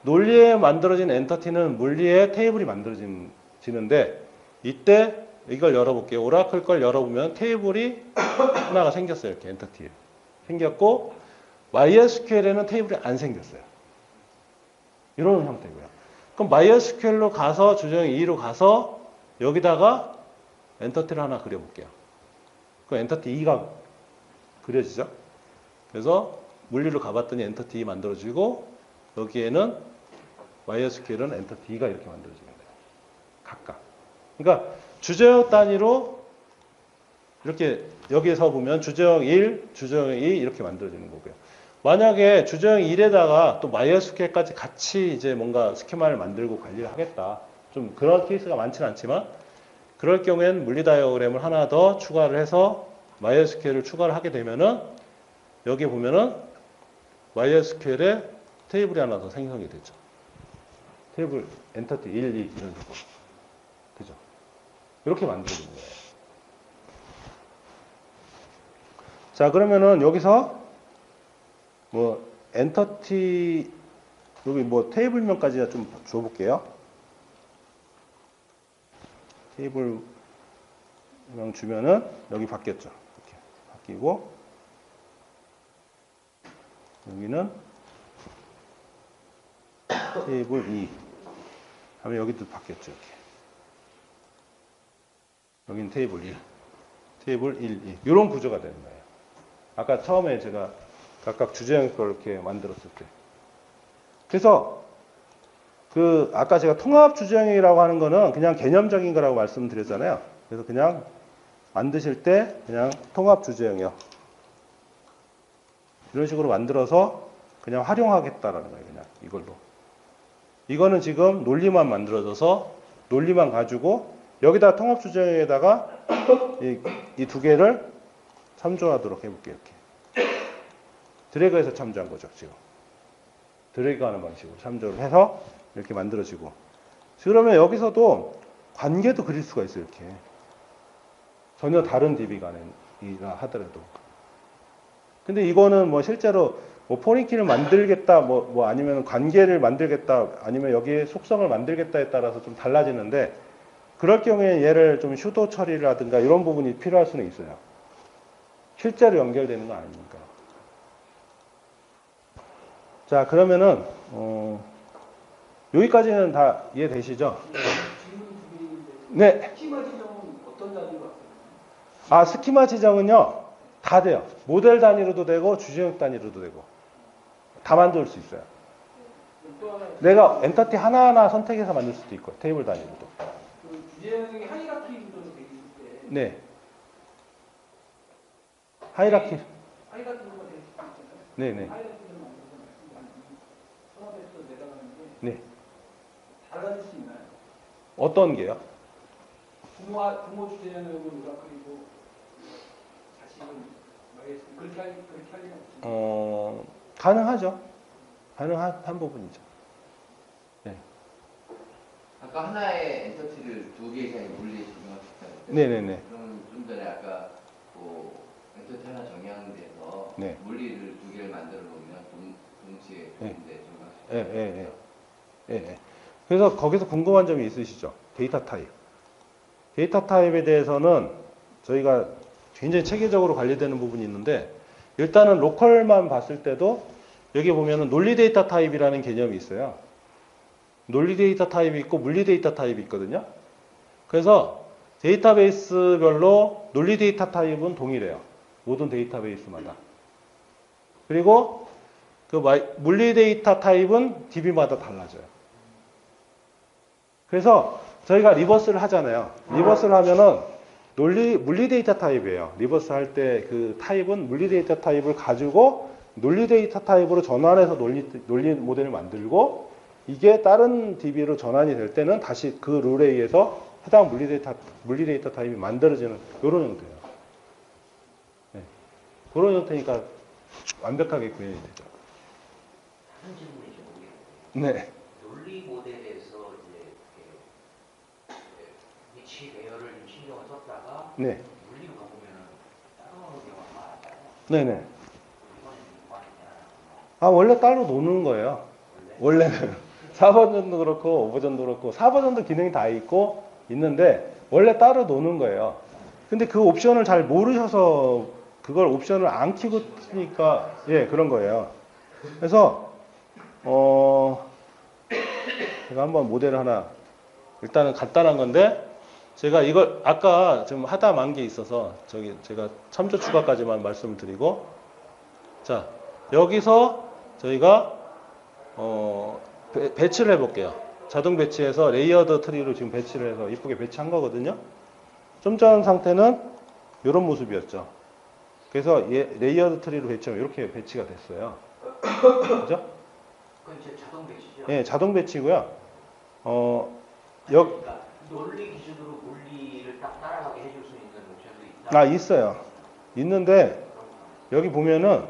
논리에 만들어진 엔터티는 물리의 테이블이 만들어지는데 이때 이걸 열어볼게요. 오라클 걸 열어보면 테이블이 하나가 생겼어요. 이렇게 엔터티 생겼고 MySQL에는 테이블이 안 생겼어요. 이런 형태고요. 그럼 MySQL로 가서 주제형 2로 가서 여기다가 엔터티를 하나 그려볼게요. 그럼 엔터티 2가 그려지죠. 그래서 물리로 가봤더니 엔터티 2 만들어지고 여기에는 MySQL은 엔터티 2가 이렇게 만들어지는 거예요. 각각. 그러니까 주제형 단위로 이렇게 여기에서 보면 주제형 1, 주제형 2 이렇게 만들어지는 거고요. 만약에 주제형 1에다가 또 MySQL까지 같이 이제 뭔가 스키마를 만들고 관리를 하겠다. 좀 그런 케이스가 많지는 않지만 그럴 경우에는 물리 다이어그램을 하나 더 추가를 해서 MySQL을 추가를 하게 되면은 여기 보면은 MySQL에 테이블이 하나 더 생성이 되죠. 테이블 엔터티 1, 2 이런 식으로. 그죠? 이렇게 만들어지는 거예요. 자, 그러면은 여기서 뭐 엔터티 여기 뭐 테이블명까지 좀 줘볼게요. 테이블명 주면은 여기 바뀌었죠. 이렇게 바뀌고 여기는 테이블 2 하면 여기도 바뀌었죠. 이렇게. 여기는 테이블 1, 테이블 1, 2 이런 구조가 되는 거예요. 아까 처음에 제가 각각 주제형 걸 이렇게 만들었을 때. 그래서 그 아까 제가 통합 주제형이라고 하는 거는 그냥 개념적인 거라고 말씀드렸잖아요. 그래서 그냥 만드실 때 그냥 통합 주제형이요. 이런 식으로 만들어서 그냥 활용하겠다라는 거예요. 그냥 이걸로. 이거는 지금 논리만 만들어져서 논리만 가지고 여기다 통합 주제형에다가 이 두 개를 참조하도록 해볼게요. 이렇게. 드래그해서 참조한 거죠. 지금. 드래그하는 방식으로 참조를 해서 이렇게 만들어지고. 그러면 여기서도 관계도 그릴 수가 있어요. 이렇게. 전혀 다른 DB가 하더라도. 근데 이거는 뭐 실제로 뭐 포린키를 만들겠다, 뭐 아니면 관계를 만들겠다, 아니면 여기에 속성을 만들겠다에 따라서 좀 달라지는데 그럴 경우에 얘를 좀 슈도 처리라든가 이런 부분이 필요할 수는 있어요. 실제로 연결되는 건 아니니까. 자, 그러면은 여기까지는 다 이해되시죠? 네. 스키마 지정은 어떤 단위로 왔어요? 아, 스키마 지정은요. 다 돼요. 모델 단위로도 되고 주제형 단위로도 되고 다 만들 수 있어요. 또 하나 내가 엔터티 하나하나 선택해서 만들 수도 있고 테이블 단위로도. 그 주제형이 하이라키 구조로 되어 있을 때 네. 하이라키. 하이라키 구조가 되어 있잖아요. 네네. 하이라키 구조를 만들어서 말씀드리는 통합에서 내려가는데 네. 달라질 수 있나요? 어떤 게요? 부모 주제형은 오라클이고 자식은 MySQL 그렇게 할 리가 없습니다. 가능하죠. 가능한 부분이죠. 네. 아까 하나의 엔터티를 두 개 이상의 물리에 적용하셨다고 했죠? 네네네. 그럼 좀 전에 아까 뭐 엔터티 하나 정의하는데서 네. 물리를 두 개를 만들어 놓으면 동시에 네. 근데 예, 예, 예. 예, 예. 그래서 거기서 궁금한 점이 있으시죠? 데이터 타입. 데이터 타입에 대해서는 저희가 굉장히 체계적으로 관리되는 부분이 있는데 일단은 로컬만 봤을 때도 여기 보면은 논리 데이터 타입이라는 개념이 있어요. 논리 데이터 타입이 있고 물리 데이터 타입이 있거든요. 그래서 데이터베이스별로 논리 데이터 타입은 동일해요. 모든 데이터베이스마다. 그리고 그 물리 데이터 타입은 DB마다 달라져요. 그래서 저희가 리버스를 하잖아요. 리버스를 하면은 물리 데이터 타입이에요. 리버스 할 때 그 타입은 물리 데이터 타입을 가지고 논리 데이터 타입으로 전환해서 논리 모델을 만들고 이게 다른 DB로 전환이 될 때는 다시 그 룰에 의해서 해당 물리 데이터 타입이 만들어지는 이런 형태예요. 네. 그런 형태니까 완벽하게 구현이 되죠. 한 질문이 좀 오겠네요. 네. 논리 모델에서 이제 위치 배열을 좀 신경을 썼다가 네. 물리로 가보면은 따로 경우가 많아요. 네네. 이번에 좀 많이 원래 따로 노는 거예요. 원래는 4버전도 그렇고 5버전도 그렇고 4버전도 기능이 다 있는데 원래 따로 노는 거예요. 근데 그 옵션을 잘 모르셔서 그걸 옵션을 안 키고 쓰니까 예 그런 거예요. 그래서 제가 한번 모델 하나 일단은 간단한 건데 제가 이걸 아까 좀 하다 만 게 있어서 제가 참조 추가까지만 말씀을 드리고 자 여기서 저희가 배치를 해볼게요. 자동 배치해서 레이어드 트리로 지금 배치를 해서 이쁘게 배치한 거거든요. 좀 전 상태는 이런 모습이었죠. 그래서 레이어드 트리로 배치하면 이렇게 배치가 됐어요. 그죠? 그건 이제 자동 배치죠. 예, 자동 배치고요. 그러니까 논리 기준으로 물리를 딱 따라가게 해줄 수 있는 옵션도 있다. 있어요. 있는데 여기 보면은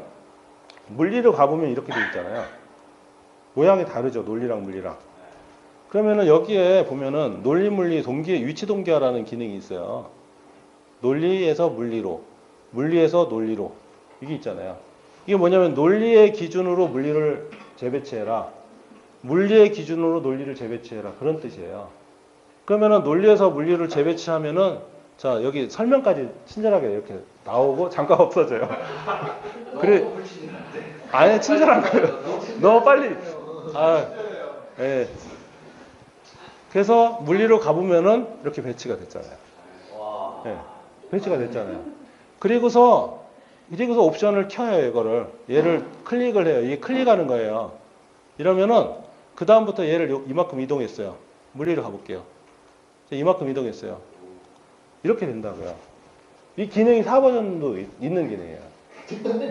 물리로 가보면 이렇게 돼 있잖아요. 모양이 다르죠. 논리랑 물리랑. 그러면은 여기에 보면은 논리 물리 위치 동기화라는 기능이 있어요. 논리에서 물리로, 물리에서 논리로 이게 있잖아요. 이게 뭐냐면 논리의 기준으로 물리를 재배치해라. 물리의 기준으로 논리를 재배치해라. 그런 뜻이에요. 그러면은 논리에서 물리를 재배치하면은 자 여기 설명까지 친절하게 이렇게 나오고 잠깐 없어져요. 그래 아니 친절한 거예요. 너무 빨리. 예. 그래서 물리로 가보면은 이렇게 배치가 됐잖아요. 예. 배치가 됐잖아요. 그리고서 옵션을 켜요, 이거를. 얘를 클릭을 해요. 이게 클릭하는 거예요. 이러면은, 그다음부터 얘를 이만큼 이동했어요. 물리로 가볼게요. 이만큼 이동했어요. 이렇게 된다고요. 이 기능이 4버전도 있는 기능이에요.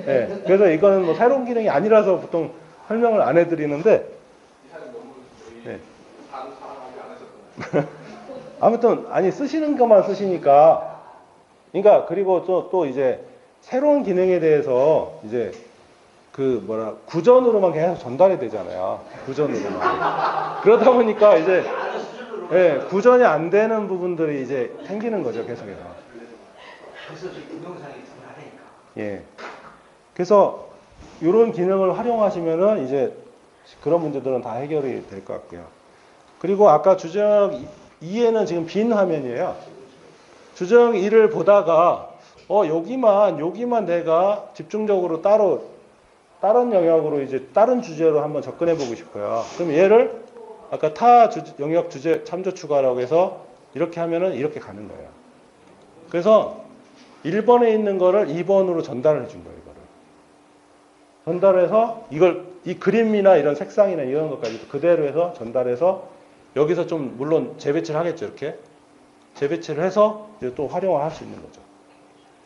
네, 그래서 이거는 뭐 새로운 기능이 아니라서 보통 설명을 안 해드리는데, 네. 아무튼, 쓰시는 것만 쓰시니까, 그러니까, 그리고 또 이제, 새로운 기능에 대해서, 이제, 구전으로만 계속 전달이 되잖아요. 구전으로만. 그러다 보니까 이제, 예, 구전이 안 되는 부분들이 이제 생기는 거죠, 계속해서. 그래서 동영상이 등장하니까. 예. 그래서, 이런 기능을 활용하시면은, 이제, 그런 문제들은 다 해결이 될 것 같고요. 그리고 아까 주제역 2에는 지금 빈 화면이에요. 주제역 2를 보다가 여기만 내가 집중적으로 다른 영역으로 이제 다른 주제로 한번 접근해 보고 싶어요. 그럼 얘를 아까 영역 주제 참조 추가라고 해서 이렇게 하면은 이렇게 가는 거예요. 그래서 1번에 있는 거를 2번으로 전달을 해준 거예요, 이거를. 전달해서 이 그림이나 이런 색상이나 이런 것까지 그대로 해서 전달해서 여기서 좀 물론 재배치를 하겠죠. 이렇게 재배치를 해서 이제 또 활용을 할 수 있는 거죠.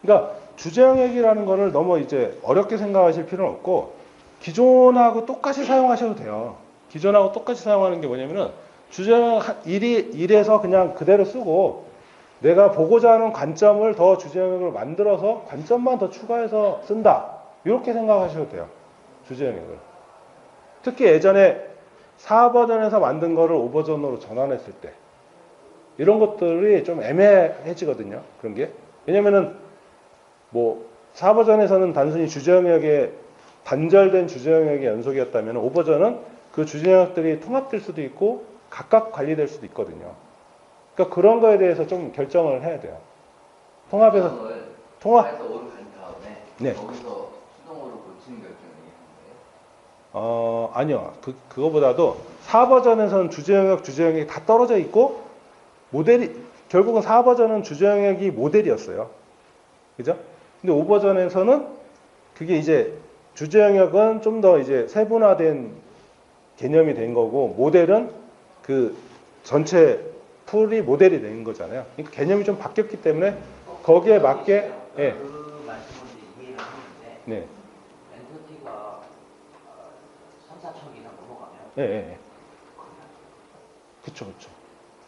그러니까 주제 영역이라는 거를 너무 이제 어렵게 생각하실 필요는 없고 기존하고 똑같이 사용하셔도 돼요. 기존하고 똑같이 사용하는 게 뭐냐면은 주제 영역 1에서 그냥 그대로 쓰고 내가 보고자 하는 관점을 더 주제 영역을 만들어서 관점만 더 추가해서 쓴다. 이렇게 생각하셔도 돼요. 주제 영역을. 특히 예전에 4버전에서 만든 거를 5버전으로 전환했을 때 이런 것들이 좀 애매해지거든요. 그런 게. 왜냐면은 4버전에서는 단순히 주제 영역의 단절된 주제 영역의 연속이었다면 5버전은 그 주제 영역들이 통합될 수도 있고 각각 관리될 수도 있거든요. 그러니까 그런 거에 대해서 좀 결정을 해야 돼요. 통합해서 통합해서 오를 간 다음에 네. 거기서 수동으로 고치는 결정을 얘기하는 거예요? 아니요. 그거보다도 4버전에서는 주제영역이 다 떨어져 있고, 결국은 4버전은 주제영역이 모델이었어요. 그죠? 근데 5버전에서는 그게 이제 주제영역은 좀 더 이제 세분화된 개념이 된 거고, 모델은 그 전체 풀이 모델이 된 거잖아요. 그러니까 개념이 좀 바뀌었기 때문에 거기에 맞게, 예. 그 말씀을 이제 이해를 하는데 네. 엔터티가 3, 4천 이상 넘어가면 예, 예. 거의 다 그쵸, 그쵸.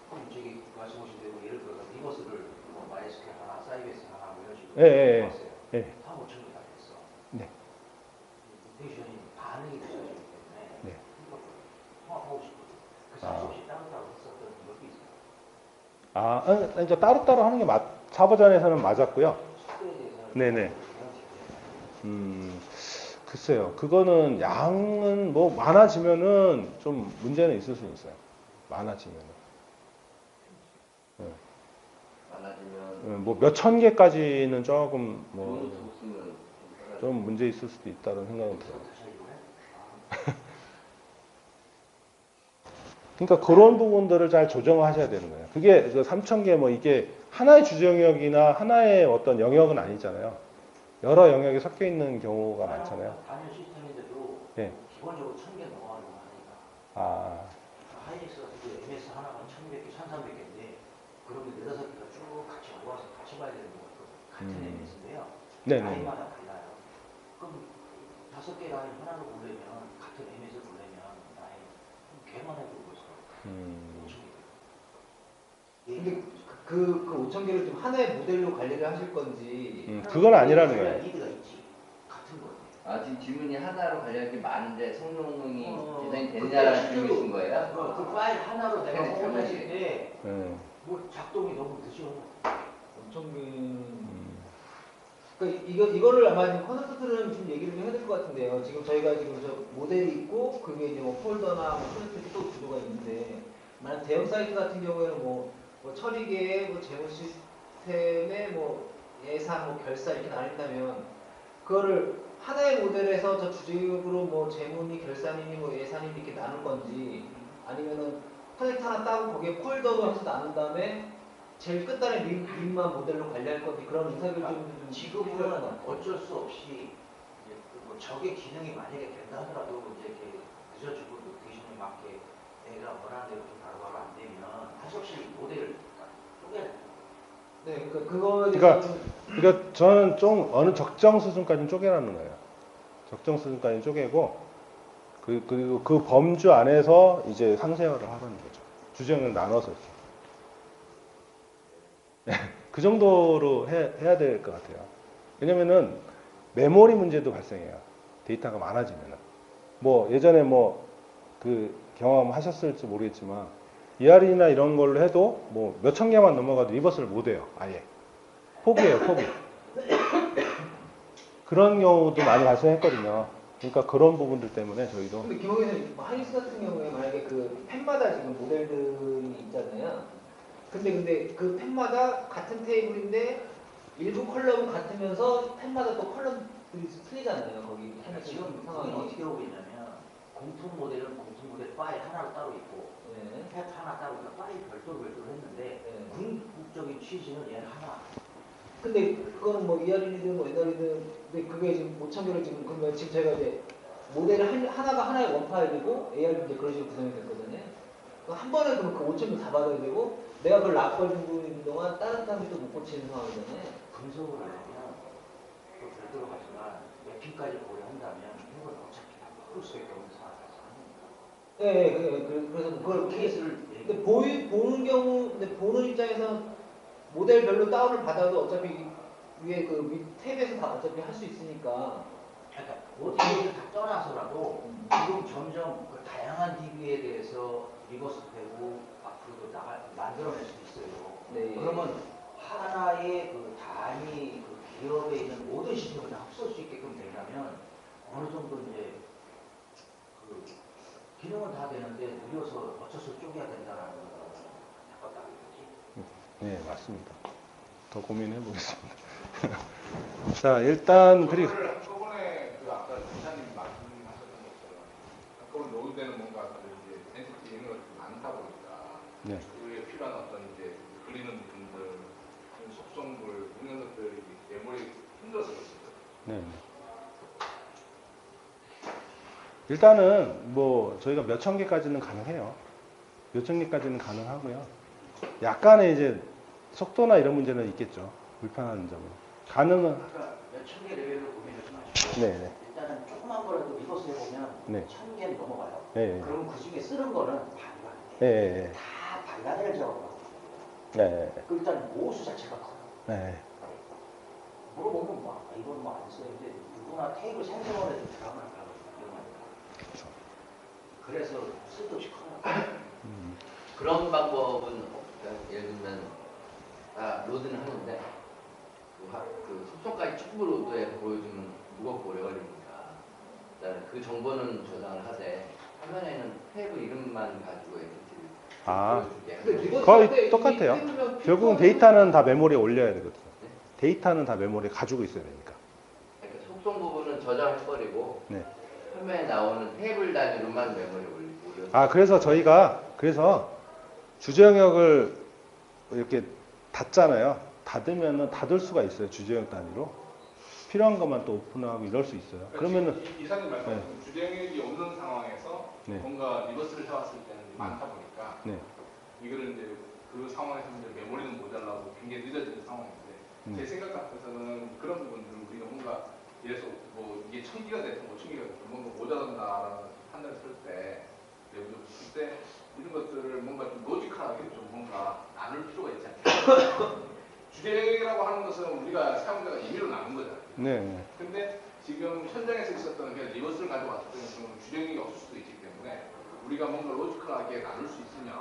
그럼 저기 말씀하신 대로 예를 들어서 리버스를 뭐 MySQL 하나, 사이베스 하나 뭐 이런 식으로 예, 예, 해봤어요. 예. 3, 5천 개가 됐어. 네. 뮤테이션이 반응이 늦어지기 때문에 네. 이거 통합하고 싶거든. 그래서 할 수 없이 따로따로 했었던 것도 있어요. 이제 따로따로 하는 게 4버전에서는 맞았고요. 속도에 대해서는 네네. 글쎄요. 그거는 양은 뭐 많아지면은 좀 문제는 있을 수 있어요. 많아지면은. 많아지면 뭐 몇천 개까지는 조금 뭐 좋은 수 쓰면 좀 문제 있을 수도 있다는 생각은 들어요. 그러니까 그런 부분들을 잘 조정하셔야 되는 거예요. 그게 그 3,000개 뭐 이게 하나의 주제 영역이나 하나의 어떤 영역은 아니잖아요. 여러 영역이 섞여 있는 경우가 많잖아요. 단일 시스템인데도 예. 기본적으로 1000개 넘어가는 거 하니까. 아, 하이닉스 같은 그 MS 하나가 1100개, 1300개인데 그러면 4-5개가 쭉 같이 모아서 같이 봐야 되는 것도 같은 음. MS인데요. 네네. 라인마다 달라요. 그럼 5개 라인 하나로 보려면 같은 MS를 보려면 라인 개만 해도 벌써 5천 개. 근데 그 5천 개를 좀 하나의 모델로 관리를 하실 건지 그건 아니라는 거예요. 리드가 있지. 같은 거예요. 지금 질문이 하나로 관련할 게 많은데 성능이 어, 디자인이 그때 됐냐라는 실제로 질문이신 거예요? 그 파일 하나로 내가 네, 사용했을 때 네. 뭐 작동이 너무 늦어. 5천 개는 그러니까 이거를 아마 지금 컨설턴트는 좀 얘기를 좀 해야 될 것 같은데요. 지금 저희가 지금 저 모델이 있고 그게 이제 뭐 폴더나 뭐 프로젝트 또 구조가 있는데 만약 대형 사이트 같은 경우에는 뭐 처리계, 뭐 재무 시스템의 뭐 예산, 뭐 결사 이렇게 나뉜다면 그거를 하나의 모델에서 저 주제적으로 뭐 재무니 결산이니 뭐 예산이니 이렇게 나눌 건지 아니면은 프로젝트 하나 따고 거기에 폴더로 해서 나눈 다음에 제일 끝단에 림만 모델로 관리할 건지 그런 의사결정이 좀 지금은 필요한 것 같아요. 어쩔 수 없이 이제 뭐 적의 기능이 만약에 된다 하더라도 이제 이렇게 늦어지고 노티션에 맞게 내가 원하는 대로 좀 바로바로 안 되면 할 수 없이 모델을 쪼개야 돼. 네, 그러니까 그거에 대해서 그러니까 저는 좀 어느 적정 수준까지는 쪼개라는 거예요. 적정 수준까지는 쪼개고 그리고 그 범주 안에서 이제 상세화를 하라는 거죠. 주제를 나눠서 이렇게. 그 정도로 해야 될 것 같아요. 왜냐면은 메모리 문제도 발생해요. 데이터가 많아지면은. 뭐 예전에 뭐 그 경험하셨을지 모르겠지만 ER이나 이런 걸로 해도 뭐 몇천 개만 넘어가도 리버스를 못 해요. 아예. 포기해요, 포기. 그런 경우도 많이 발생했거든요. 그러니까 그런 부분들 때문에 저희도. 근데 김홍희는 하이닉스 같은 경우에 만약에 그 펜마다 지금 모델들이 있잖아요. 근데 그 펜마다 같은 테이블인데 일부 컬럼은 같으면서 펜마다 또 컬럼들이 틀리잖아요. 거기 그러니까 지금 그게 상황이. 어떻게 오고 있냐면 공통 모델은 공통 모델 파일 하나로 따로 있고 네. 탭 하나 따로 있고 파일 별도로 했는데 네. 궁극적인 취지는 얘는 하나. 근데 그거는 뭐 ER이든 뭐 NR이든 근데 그게 지금 5천 개를 지금 그러면 지금 저희가 이제 모델을 하나가 하나의 원 파일이고 AR도 이제 그런 식으로 구성이 됐거든요. 한 번에 그럼 그 5천 개 다 받아야 되고 내가 그걸 락 걸고 있는 동안 다른 사람이 또 못 고치는 상황이잖아요. 분석을 하려면 또 별도로 가지만 맵핑까지 고려한다면 이건 어차피 다 바꿀 수밖에 없는 상황에서 하는 거야. 네, 그래서 그걸 케이스를 근데 보는 경우 근데 보는 입장에서 모델별로 다운을 받아도 어차피 위에 그 밑 탭에서 다 어차피 할 수 있으니까. 그러니까 모델을 다 떠나서라도 지금 점점 그 다양한 DB에 대해서 리버스되고 앞으로도 만들어낼 수 있어요. 네. 그러면 하나의 그 단위 그 기업에 있는 모든 시스템을 다 흡수할 수 있게끔 되려면 어느 정도 이제 그 기능은 다 되는데 느려서 어쩔 수 없이 쪼개야 된다라는 거 잡았다 그러지. 네, 맞습니다. 더 고민해 보겠습니다. 자, 일단 그리고 그거를 한꺼번에 그 아까 기사님이 말씀하셨던 것처럼 한꺼번에 노후되는 뭔가 이제 엔티티 이런 것들이 많다 보니까 네. 그에 필요한 어떤 이제 그리는 분들 속성물 이런 것들이 메모리 힘들어서 그렇습니다. 네. 일단은 뭐 저희가 몇 천 개까지는 가능해요. 몇 천 개까지는 가능하고요. 약간의 이제 속도나 이런 문제는 있겠죠. 불편한 점은. 가능은. 그러니까 몇천 개 레벨로 고민하지 마시고 네. 일단은 조그만 거라도 리버스 해보면 네. 1000개 넘어가요. 네. 그럼 그 중에 쓰는 거는 반반. 네. 다 발라낼 작업을 하고. 네. 그 일단 모수 자체가 커요. 네. 물어보면 뭐 이건 뭐 안 써요. 근데 누구나 테이블 생성을 해도 드라마를 가고 그렇죠. 그래서 쓸데없이 커요. 그런 방법은 없어요. 예를 들면 로드는 하는데 그 속성까지 전부 로드에 보여주면 무겁고 오래 걸리니까 일단 그 정보는 저장을 하되 화면에는 테이블 이름만 가지고 엔티티를 아. 보여주게 거의 똑같아요. 결국은 데이터는 다 메모리에 올려야 되거든요. 데이터는 다 메모리에 가지고 있어야 되니까. 그러니까 속성 부분은 저장해버리고 네. 화면에 나오는 테이블 단위로만 메모리에 올려서 아, 그래서 저희가 주제 영역을 이렇게 닫잖아요. 닫으면은 닫을 수가 있어요. 주제 영역 단위로. 필요한 것만 또 오픈하고 이럴 수 있어요. 그러면은 이사님 말씀하신 주제영역이 없는 상황에서 네. 뭔가 리버스를 해왔을 때는 많다 보니까 네. 이거를 이제 그 상황에서 이제 메모리는 모자라고 굉장히 늦어지는 상황인데 제 생각 같아서는 그런 부분들을 우리가 뭔가 예를 들어서 뭐 이게 1000기가 됐든 5000기가 됐든 뭔가 모자란다라는 판단을 쓸때 그때 이런 것들을 뭔가 좀 로지컬하게 좀 뭔가 나눌 필요가 있지 않겠습니까? 주제라고 하는 것은 우리가 사용자가 임의로 나눈 거잖아요. 네. 근데 지금 현장에서 있었던 그냥 리버스를 가져왔을 때는 좀 주제력이 없을 수도 있기 때문에 우리가 뭔가 로지컬하게 나눌 수 있으면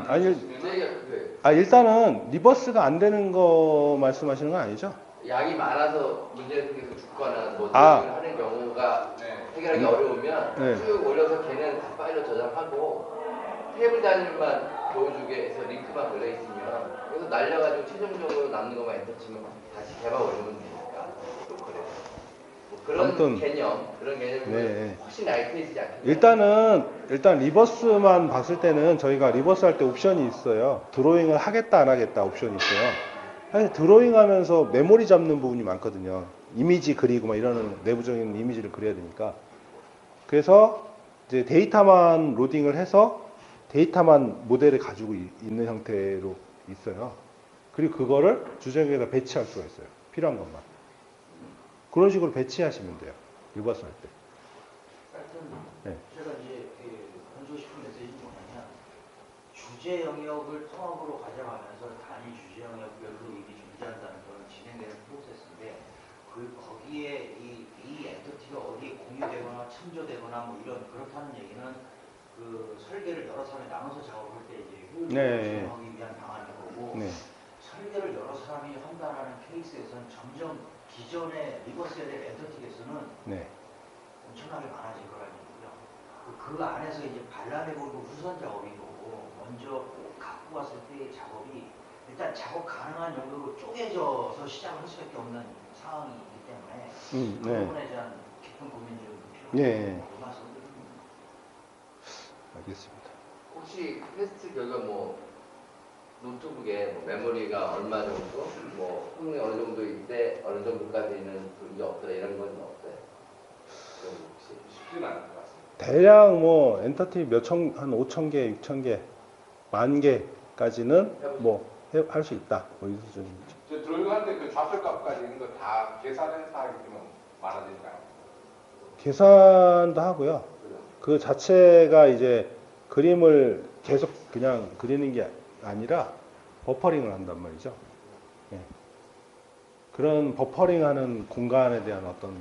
나눌 수 있으면은 일단은 리버스가 안 되는 거 말씀하시는 건 아니죠? 양이 많아서 문제가 생겨서 죽거나 뭐 아. 노력을 하는 경우가 네. 해결하기 어려우면 네. 쭉 올려서 걔는 다 파일로 저장하고 테이블 단위만 보여주게 해서 링크만 걸려있으면 그래서 날려가지고 최종적으로 남는 것만 엔터 치면 다시 개발 올리면 되니까 또 그래요. 뭐 그런 아무튼, 그런 개념이 네. 훨씬 라이트해지지 않겠나요? 일단 리버스만 봤을 때는 저희가 리버스 할 때 옵션이 있어요. 드로잉을 하겠다 안 하겠다 옵션이 있어요. 사실 드로잉 하면서 메모리 잡는 부분이 많거든요. 이미지 그리고 막 이런 내부적인 이미지를 그려야 되니까. 그래서 이제 데이터만 로딩을 해서 데이터만 모델을 가지고 있는 형태로 있어요. 그리고 그거를 주제역에다 배치할 수가 있어요. 필요한 것만. 그런 식으로 배치하시면 돼요. 리버스 할 때. 하여튼 네. 제가 이제 건조 싶은 메시지는 뭐냐면 주제 영역을 통합으로 가져가면서 단위 주제 영역별로 이미 존재한다는 건 진행되는 프로세스인데 거기에 이 엔터티가 어디에 공유되거나 참조되거나 뭐 이런 그렇다는 얘기는 그 설계를 여러 사람이 나눠서 작업할 때 이제 효율을 네. 조정하기 위한 방안인 거고 네. 설계를 여러 사람이 한다라는 케이스에서는 점점 기존의 리버스에 대한 엔터티 개수는 네. 엄청나게 많아질 거라는 얘기고요. 그 안에서 이제 발라내보고 후선 작업인 거고 먼저 갖고 왔을 때의 작업이 일단 작업 가능한 영역으로 쪼개져서 시작할 수밖에 없는 상황이기 때문에 그 네. 부분에 대한 깊은 고민 좀 네. 필요하다고 말씀드립니다. 알겠습니다. 혹시 테스트 결과 뭐 노트북에 뭐 메모리가 얼마 정도, 뭐 성능이 어느 정도일 때 어느 정도까지는 그게 없더라 이런 건 없어요? 그럼 혹시 쉽지는 않을 것 같습니다. 대략 뭐 엔터티 한 5,000개, 6,000개, 10,000개까지는 뭐 할 수 있다. 뭐 이 수준이죠. 저 드로잉 할때 그 좌표값까지 있는 거 다 계산해서 하기 때문에 많아질까요? 계산도 하고요. 그 자체가 이제 그림을 계속 그냥 그리는 게 아니라 버퍼링을 한단 말이죠. 예. 그런 버퍼링하는 공간에 대한 어떤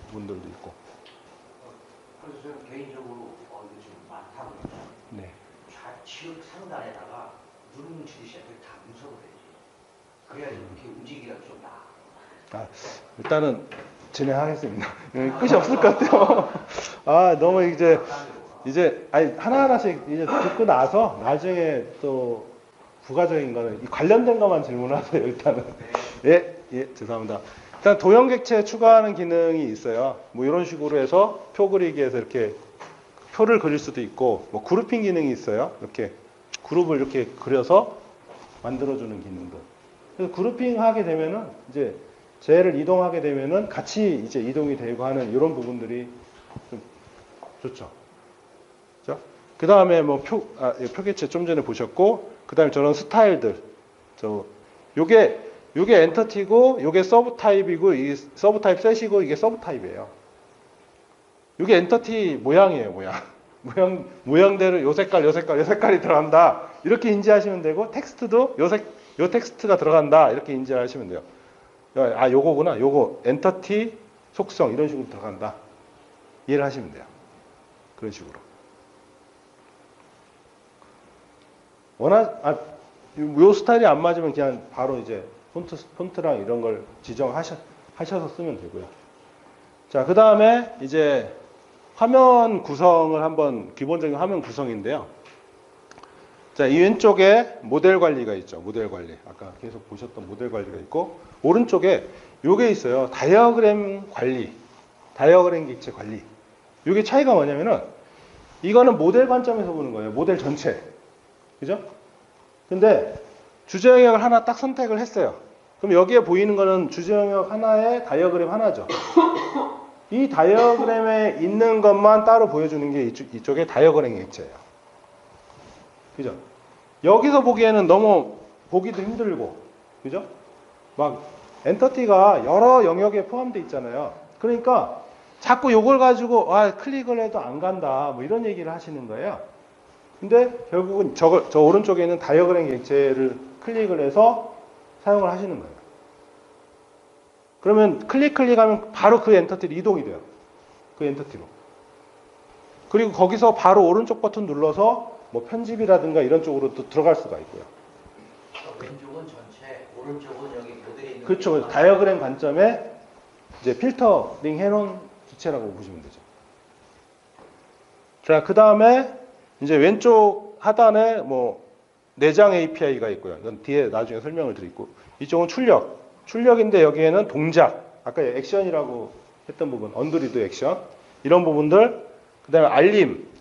부분들도 있고. 그래서 저는 개인적으로 이거 좀 많다 그러면 네. 좌측 상단에다가 누르뭉치듯이 다 문서버려야지. 그래야 이렇게 움직이기가 좀 나아. 일단은 진행하겠습니다. 끝이 없을 것 같아요. 너무 이제 이제 아니 하나하나씩 이제 듣고 나서 나중에 또 부가적인 거는 이 관련된 것만 질문하세요 일단은. 예, 죄송합니다. 일단 도형 객체 추가하는 기능이 있어요. 뭐 이런 식으로 해서 표 그리기에서 이렇게 표를 그릴 수도 있고, 뭐 그룹핑 기능이 있어요. 이렇게 그룹을 이렇게 그려서 만들어주는 기능들. 그래서 그룹핑 하게 되면은 이제 쟤를 이동하게 되면은 같이 이제 이동이 되고 하는 이런 부분들이 좀 좋죠. 그죠? 그 다음에 뭐 표계체 좀 전에 보셨고, 그 다음에 저런 스타일들. 요게 엔터티고, 요게 서브 타입이고, 이 서브 타입 셋이고, 이게 서브 타입이에요. 요게 엔터티 모양이에요, 모양. 모양대로 요 색깔이 들어간다. 이렇게 인지하시면 되고, 텍스트도 요 텍스트가 들어간다. 이렇게 인지하시면 돼요. 아, 요거구나. 요거 엔터티 속성 이런 식으로 들어간다. 이해를 하시면 돼요. 그런 식으로. 요 스타일이 안 맞으면 그냥 바로 이제 폰트랑 이런 걸 지정하셔서 쓰면 되고요. 자, 그 다음에 이제 화면 구성을 한번, 기본적인 화면 구성인데요. 자, 이 왼쪽에 모델 관리가 있죠. 모델 관리. 아까 계속 보셨던 모델 관리가 있고, 오른쪽에 요게 있어요. 다이어그램 관리. 다이어그램 객체 관리. 요게 차이가 뭐냐면은, 이거는 모델 관점에서 보는 거예요. 모델 전체. 그죠? 근데 주제 영역을 하나 딱 선택을 했어요. 그럼 여기에 보이는 거는 주제 영역 하나에 다이어그램 하나죠. 이 다이어그램에 있는 것만 따로 보여주는 게 이쪽에 다이어그램 객체예요. 그죠? 여기서 보기에는 너무 보기도 힘들고, 그죠? 막 엔터티가 여러 영역에 포함되어 있잖아요. 그러니까 자꾸 요걸 가지고 클릭을 해도 안 간다, 뭐 이런 얘기를 하시는 거예요. 근데 결국은 저 오른쪽에 있는 다이어그램 객체를 클릭을 해서 사용을 하시는 거예요. 그러면 클릭하면 바로 그 엔터티로 이동이 돼요. 그 엔터티로. 그리고 거기서 바로 오른쪽 버튼 눌러서 뭐 편집이라든가 이런 쪽으로 또 들어갈 수가 있고요. 왼쪽은 전체, 오른쪽은 여기 모델에 있는. 그렇죠. 다이어그램 관점에 이제 필터링 해놓은 기체라고 보시면 되죠. 자, 그 다음에 이제 왼쪽 하단에 뭐 내장 API가 있고요. 이건 뒤에 나중에 설명을 드리고, 이쪽은 출력인데 여기에는 동작, 아까 액션이라고 했던 부분, 언드리드 액션 이런 부분들, 그 다음에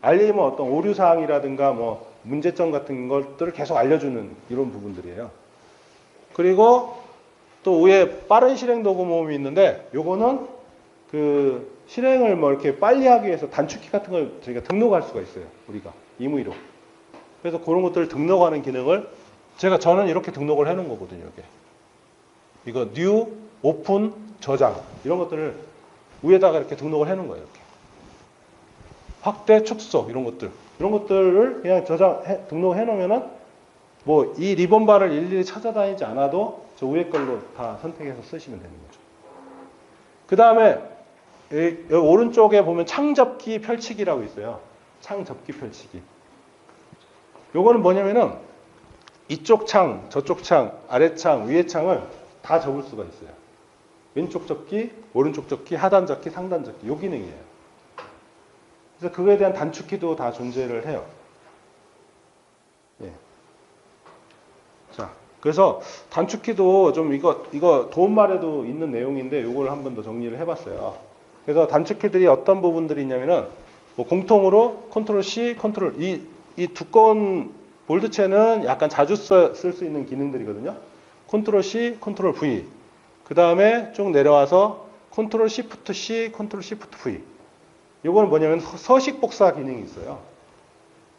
알림은 어떤 오류사항이라든가 뭐 문제점 같은 것들을 계속 알려주는 이런 부분들이에요. 그리고 또 위에 빠른 실행 도구 모음이 있는데, 요거는 그 실행을 뭐 이렇게 빨리 하기 위해서 단축키 같은 걸 저희가 등록할 수가 있어요. 우리가 임의로. 그래서 그런 것들을 등록하는 기능을 저는 이렇게 등록을 해놓은 거거든요. 이게. 이거 new, open, 저장 이런 것들을 위에다가 이렇게 등록을 해놓은 거예요. 이렇게. 확대, 축소 이런 것들을 그냥 등록해 놓으면은 뭐 이 리본바를 일일이 찾아다니지 않아도 저 위에 걸로 다 선택해서 쓰시면 되는 거죠. 그 다음에 여기 오른쪽에 보면 창 접기 펼치기라고 있어요. 창 접기 펼치기. 요거는 뭐냐면은 이쪽 창, 저쪽 창, 아래 창, 위에 창을 다 접을 수가 있어요. 왼쪽 접기, 오른쪽 접기, 하단 접기, 상단 접기. 요 기능이에요. 그래서 그거에 대한 단축키도 다 존재를 해요. 예. 자, 그래서 단축키도 좀 이거 도움말에도 있는 내용인데 요걸 한 번 더 정리를 해봤어요. 그래서 단축키들이 어떤 부분들이 있냐면은 뭐 공통으로 컨트롤 C, 컨트롤 이 두꺼운 볼드체는 약간 자주 쓸 수 있는 기능들이거든요. 컨트롤 C, 컨트롤 V. 그 다음에 쭉 내려와서 컨트롤 시프트 C, 컨트롤 시프트 V. 요거는 뭐냐면 서식 복사 기능이 있어요.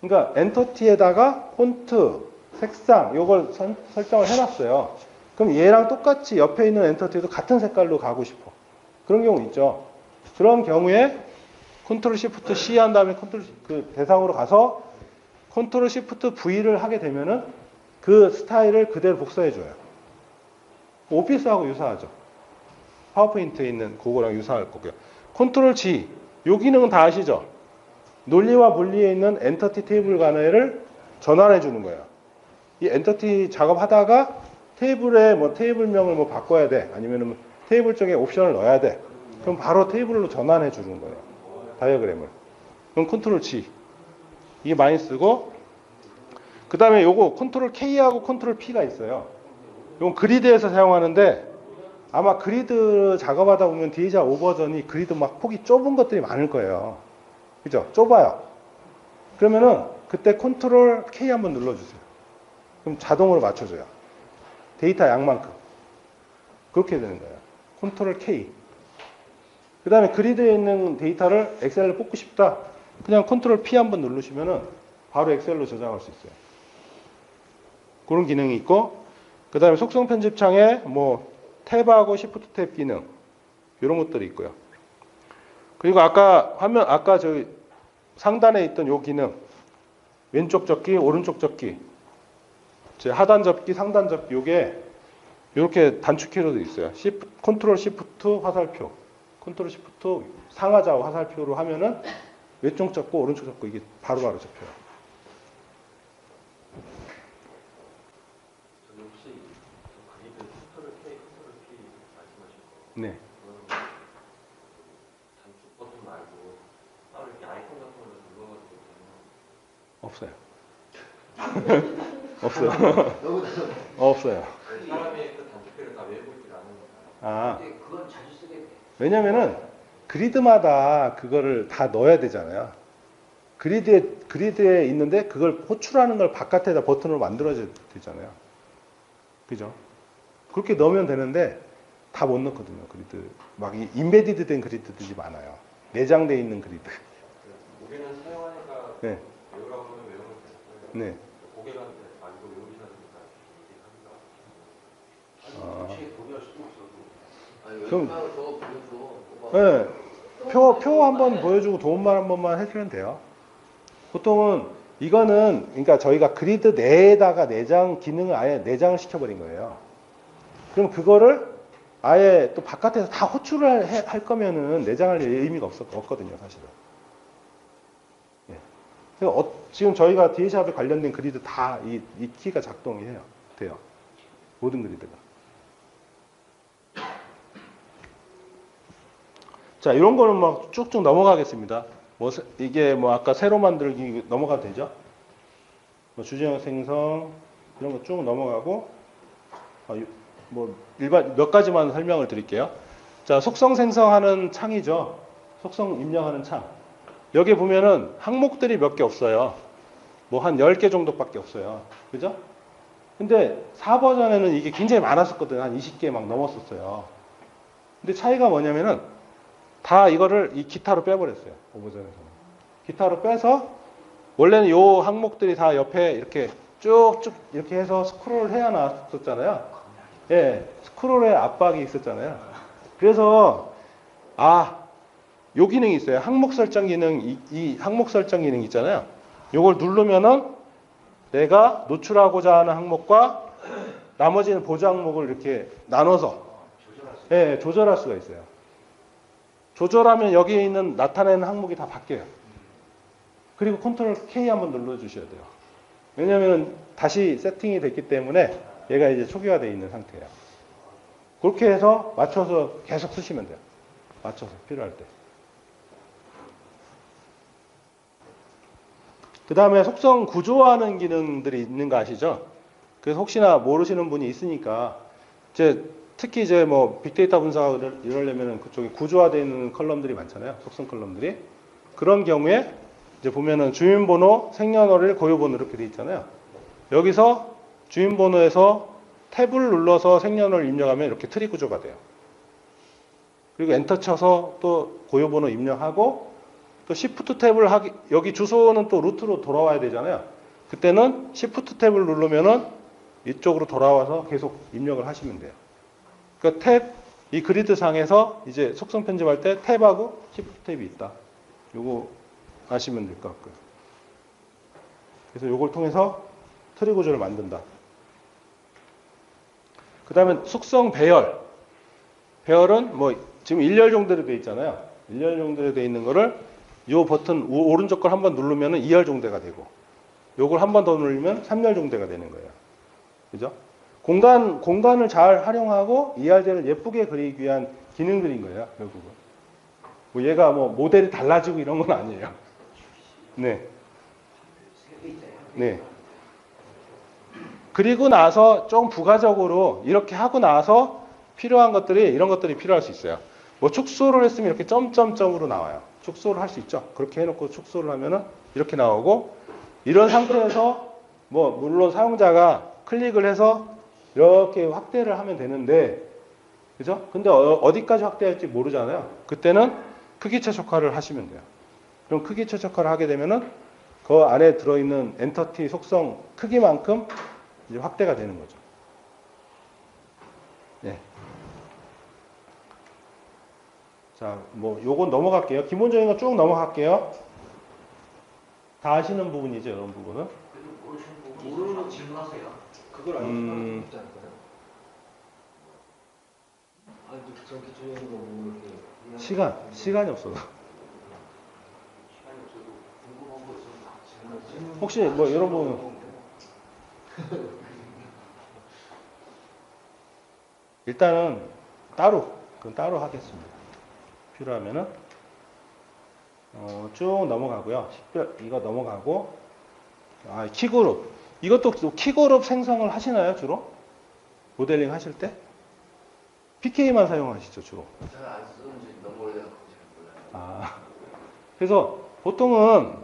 그러니까 엔터티에다가 폰트, 색상 요걸 설정을 해놨어요. 그럼 얘랑 똑같이 옆에 있는 엔터티도 같은 색깔로 가고 싶어. 그런 경우 있죠. 그런 경우에 컨트롤 시프트 C 한 다음에 그 대상으로 가서 컨트롤 시프트 V를 하게 되면은 그 스타일을 그대로 복사해줘요. 오피스하고 유사하죠. 파워포인트에 있는 그거랑 유사할 거고요. 컨트롤 G. 요 기능은 다 아시죠? 논리와 분리에 있는 엔터티 테이블 간에를 전환해 주는 거예요. 이 엔터티 작업하다가 테이블에 뭐 테이블명을 뭐 바꿔야 돼. 아니면은 테이블 쪽에 옵션을 넣어야 돼. 그럼 바로 테이블로 전환해 주는 거예요. 다이어그램을. 그럼 컨트롤 G. 이게 많이 쓰고, 그 다음에 요거 컨트롤 K하고 컨트롤 P가 있어요. 이건 그리드에서 사용하는데, 아마 그리드 작업하다 보면 디에이자 5 버전이 그리드 막 폭이 좁은 것들이 많을 거예요. 그죠? 좁아요. 그러면은 그때 컨트롤 K 한번 눌러주세요. 그럼 자동으로 맞춰줘요. 데이터 양만큼. 그렇게 되는 거예요. 컨트롤 K. 그 다음에 그리드에 있는 데이터를 엑셀로 뽑고 싶다. 그냥 컨트롤 P 한번 누르시면은 바로 엑셀로 저장할 수 있어요. 그런 기능이 있고, 그 다음에 속성 편집창에 뭐 탭하고 시프트 탭 기능 이런 것들이 있고요. 그리고 아까 저기 상단에 있던 요 기능, 왼쪽 접기, 오른쪽 접기, 제 하단 접기, 상단 접기, 요게 이렇게 단축키로 되어 있어요. 컨트롤 시프트 화살표, 컨트롤 시프트 상하좌우 화살표로 하면은 왼쪽 접고 오른쪽 접고 이게 바로바로 접혀요. 저는 혹시 그리드 컨트롤 K, 컨트롤 P 말씀하신 거 네. 단축 버튼 말고 따로 이렇게 아이콘 같은 걸로 눌러가지고 되는 없어요. 없어요. 사람의 그 단축키를 다 외우고 있지 않은 아, 근데 그건 자주 쓰게 돼. 왜냐면은 그리드마다 그거를 다 넣어야 되잖아요. 그리드에 있는데 그걸 호출하는 걸 바깥에다 버튼으로 만들어야 되잖아요. 그죠? 그렇게 넣으면 되는데 다 못 넣거든요. 그리드. 막 인베디드 된 그리드들이 많아요. 내장되어 있는 그리드. 우리는 사용하니까 네. 외우라고 하면 외우면 되는데 네. 고객한테 아 이거 외우셔야 됩니다 이렇게 하기가 도시에 동의할 수도 없어도. 아니, 그럼- 왼쪽으로 저거 보여줘. 네. 표 한번 보여주고 도움말 한 번만 해주면 돼요. 보통은 이거는 그러니까 저희가 그리드 내에다가 내장 기능을 아예 내장을 시켜버린 거예요. 그럼 그거를 아예 또 바깥에서 다 호출을 할 거면은 내장할 의미가 없거든요, 사실은. 예. 그래서 지금 저희가 디에이샵에 관련된 그리드 다 이 키가 작동이 돼요. 모든 그리드가. 자, 이런 거는 막 쭉쭉 넘어가겠습니다. 이게 아까 새로 만들기 넘어가도 되죠? 주제형 생성, 이런 거 쭉 넘어가고, 몇 가지만 설명을 드릴게요. 자, 속성 생성하는 창이죠. 속성 입력하는 창. 여기 보면은 항목들이 몇 개 없어요. 한 10개 정도밖에 없어요. 그죠? 근데 4버전에는 이게 굉장히 많았었거든요. 한 20개 막 넘었었어요. 근데 차이가 뭐냐면은 다 이거를 이 기타로 빼버렸어요. 5버전에서는. 기타로 빼서 원래는 요 항목들이 다 옆에 이렇게 쭉쭉 이렇게 해서 스크롤을 해야 나왔었잖아요. 예, 스크롤에 압박이 있었잖아요. 그래서 요 기능이 있어요. 항목 설정 기능, 이 항목 설정 기능 있잖아요. 요걸 누르면은 내가 노출하고자 하는 항목과 나머지는 보조 항목을 이렇게 나눠서 조절할 수가 있어요. 조절하면 여기에 있는 나타내는 항목이 다 바뀌어요. 그리고 컨트롤 K 한번 눌러주셔야 돼요. 왜냐하면 다시 세팅이 됐기 때문에 얘가 이제 초기화되어 있는 상태예요. 그렇게 해서 맞춰서 계속 쓰시면 돼요. 맞춰서 필요할 때. 그 다음에 속성 구조화하는 기능들이 있는 거 아시죠? 그래서 혹시나 모르시는 분이 있으니까 특히 이제 빅데이터 분석을 이러려면 그쪽에 구조화되어 있는 컬럼들이 많잖아요. 속성 컬럼들이. 그런 경우에 이제 보면은 주민번호, 생년월일, 고유번호 이렇게 돼 있잖아요. 여기서 주민번호에서 탭을 눌러서 생년월일 입력하면 이렇게 트리 구조가 돼요. 그리고 엔터 쳐서 또 고유번호 입력하고 또 시프트 탭을 여기 주소는 또 루트로 돌아와야 되잖아요. 그때는 시프트 탭을 누르면은 이쪽으로 돌아와서 계속 입력을 하시면 돼요. 그러니까 이 그리드 상에서 이제 속성 편집할 때 탭하고 시프트 탭이 있다. 요거 아시면 될 것 같고요. 그래서 요걸 통해서 트리 구조를 만든다. 그 다음에 속성 배열. 배열은 지금 1열 정도로 되어 있잖아요. 1열 정도로 되어 있는 거를 요 버튼 오른쪽 걸 한번 누르면은 2열 정도가 되고 요걸 한 번 더 누르면 3열 정도가 되는 거예요. 그죠? 공간을 잘 활용하고 ERD를 예쁘게 그리기 위한 기능들인 거예요, 결국은. 얘가 모델이 달라지고 이런 건 아니에요. 네. 네. 그리고 나서 좀 부가적으로 이렇게 하고 나서 필요한 것들이 이런 것들이 필요할 수 있어요. 뭐 축소를 했으면 이렇게 점점점으로 나와요. 축소를 할 수 있죠. 그렇게 해놓고 축소를 하면은 이렇게 나오고 이런 상태에서 뭐 물론 사용자가 클릭을 해서 이렇게 확대를 하면 되는데 그죠? 근데 어디까지 확대할지 모르잖아요. 그때는 크기 최적화를 하시면 돼요. 그럼 크기 최적화를 하게 되면은 그 안에 들어있는 엔터티 속성 크기만큼 이제 확대가 되는 거죠. 네. 자, 뭐 요건 넘어갈게요. 기본적인 거 쭉 넘어갈게요. 다 아시는 부분이죠, 이런 부분은. 그래도 모르시는 부분이 있으면 질문하세요. 그걸 알고 싶으면 있지 않을까요? 아니 저렇게 조용한 거 보고 이렇게 시간이 없어서. 시간이 없어도 궁금한 거 있으면 다 질문하세요. 혹시 뭐 이런 부분 일단은 그건 따로 하겠습니다. 필요하면은 쭉 넘어가고요. 식별 이거 넘어가고 키그룹 이것도 키그룹 생성을 하시나요 주로? 모델링 하실 때? PK만 사용하시죠 주로? 잘 안 쓰는지 너무 오래돼서 잘 몰라요. 아 그래서 보통은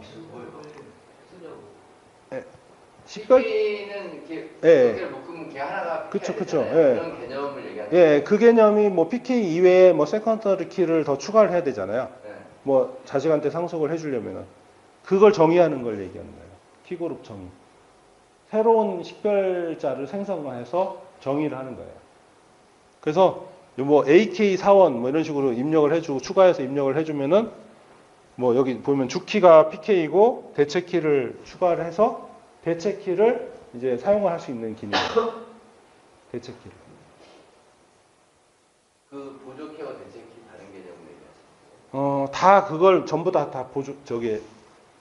식별 PK는 이렇게 예. 몇 개를 묶으면 걔 하나가 그쵸, PK가 그쵸. 되잖아요. 예. 그런 개념을 얘기하는 예, 그 개념이 뭐 PK 이외에 뭐 세컨더리 키를 더 추가를 해야 되잖아요. 거예요. 뭐 자식한테 상속을 해주려면은 그걸 정의하는 걸 얘기하는 거예요. 키그룹 정의. 새로운 식별자를 생성해서 정의를 하는 거예요. 그래서 뭐 AK 사원 뭐 이런 식으로 입력을 해주고 추가해서 입력을 해주면은 뭐 여기 보면 주키가 PK이고 대체 키를 추가를 해서 대체 키를 이제 사용을 할 수 있는 기능이에요. 대체 키를. 그 보조키와 대체키 다른 개념을 얘기하시는 다 그걸 전부 다 보조 저기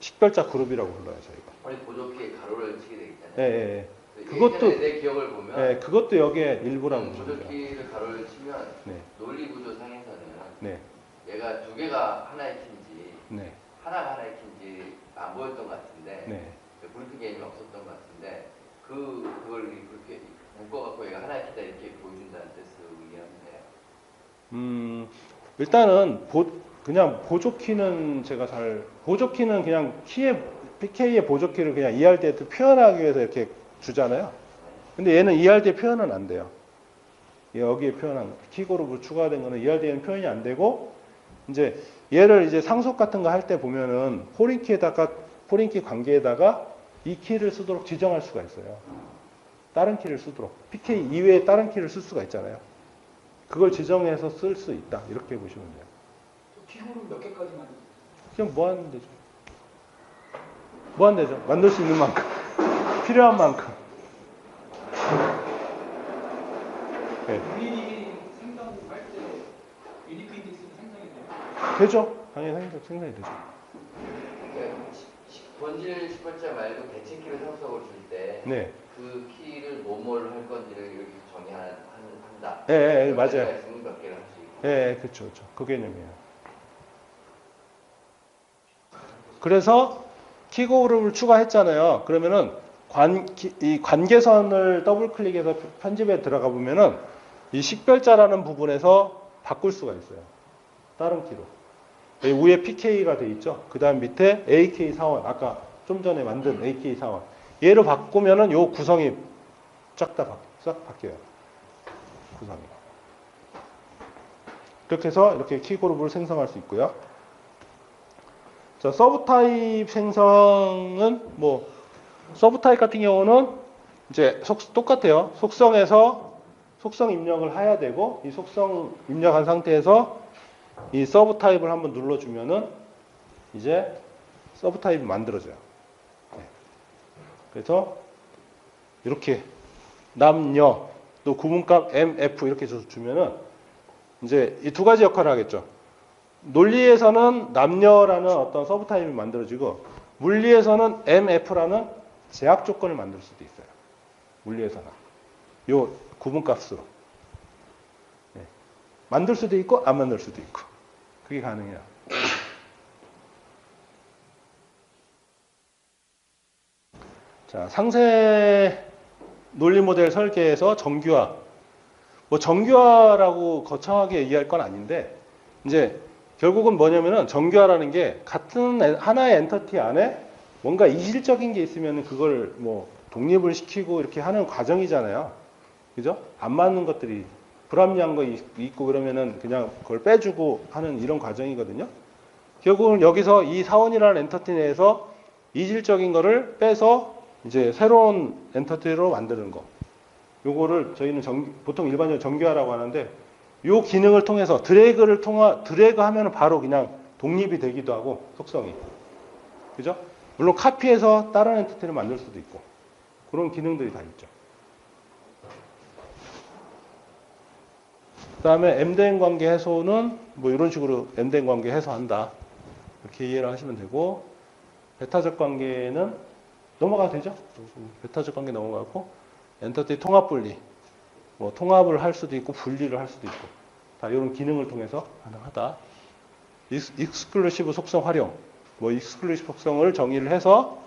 식별자 그룹이라고 불러요 저희가. 거예요. 보조키에 가로를 치게 돼 있잖아요. 예, 예. 그 그것도 예전에 내 기억을 보면 예, 그것도 여기에 일부라고 보시면 돼요. 보조키를 가로를 치면 네, 논리 구조 상에서는 네, 얘가 두 개가 하나의 키인지 네, 하나가 하나의 키인지 안 보였던 것 같은데 네. 브리핑 개념이 없었던 것 같은데 그걸 그렇게 묶어갖고 얘가 하나의 키다 이렇게 보여준다는 뜻을 의미하는데요. 일단은 그냥 보조키는 보조키는 그냥 PK의 보조키를 그냥 ERD에 표현하기 위해서 이렇게 주잖아요. 근데 얘는 ERD에 표현은 안 돼요. 여기에 표현한 키그룹으로 추가된 거는 ERD에는 표현이 안 되고 이제 얘를 이제 상속 같은 거 할 때 보면은 포린키 관계에다가 이 키를 쓰도록 지정할 수가 있어요. 다른 키를 쓰도록. PK 이외에 다른 키를 쓸 수가 있잖아요. 그걸 지정해서 쓸 수 있다. 이렇게 보시면 돼요. 키그룹 몇 개까지 만들 그냥 뭐 하는 데죠? 뭐 하는 데죠? 만들 수 있는 만큼. 필요한 만큼. 네. 유니닉이 생성할 때 유니크 인덱스는 생성이 돼요? 되죠. 당연히 생산이 되죠. 그러니까 본질 식별자 말고 대체키를 상속을 줄 때 네. 그 키를 뭐뭘 할 건지를 이렇게 정의한다. 예, 예, 맞아요. 있으면 몇 개를 할 수 있고. 예, 그렇죠. 그 개념이에요. 그래서 키그룹을 추가했잖아요. 그러면은 이 관계선을 더블 클릭해서 편집에 들어가 보면은 이 식별자라는 부분에서 바꿀 수가 있어요. 다른 키로. 여기 위에 PK가 돼 있죠. 그 다음 밑에 AK 사원. 아까 좀 전에 만든 AK 사원. 얘를 바꾸면은 요 구성이 싹 바뀌어요. 구성이. 이렇게 해서 이렇게 키그룹을 생성할 수 있고요. 자, 서브 타입 생성은 뭐 서브 타입 같은 경우는 이제 똑같아요. 속성에서 속성 입력을 해야 되고 이 속성 입력한 상태에서 이 서브 타입을 한번 눌러주면은 이제 서브 타입이 만들어져요. 네. 그래서 이렇게 남녀 또 구문값 MF 이렇게 주면은 이제 이 두 가지 역할을 하겠죠. 논리에서는 남녀라는 어떤 서브 타입이 만들어지고 물리에서는 MF라는 제약 조건을 만들 수도 있어요. 물리에서는 요 구분값으로 네. 만들 수도 있고 안 만들 수도 있고 그게 가능해요. 자, 상세 논리 모델 설계에서 정규화. 뭐 정규화라고 거창하게 얘기할 건 아닌데 이제 결국은 뭐냐면은 정규화라는 게 같은 하나의 엔터티 안에 뭔가 이질적인 게 있으면 그걸 뭐 독립을 시키고 이렇게 하는 과정이잖아요. 그죠? 안 맞는 것들이 불합리한 거 있고 그러면은 그냥 그걸 빼주고 하는 이런 과정이거든요. 결국은 여기서 이 사원이라는 엔터티 내에서 이질적인 거를 빼서 이제 새로운 엔터티로 만드는 거. 요거를 저희는 보통 일반적으로 정규화라고 하는데 요 기능을 통해서 드래그 하면은 바로 그냥 독립이 되기도 하고 속성이. 그죠? 물론 카피해서 다른 엔티티를 만들 수도 있고 그런 기능들이 다 있죠. 그 다음에 M대행 관계 해소는 뭐 이런 식으로 M대행 관계 해소한다. 이렇게 이해를 하시면 되고 베타적 관계는 넘어가도 되죠? 베타적 관계 넘어가고 엔터티 통합 분리 뭐 통합을 할 수도 있고 분리를 할 수도 있고 다 이런 기능을 통해서 가능하다. 익스클루시브 속성 활용 뭐 익스클루시브 속성을 정의를 해서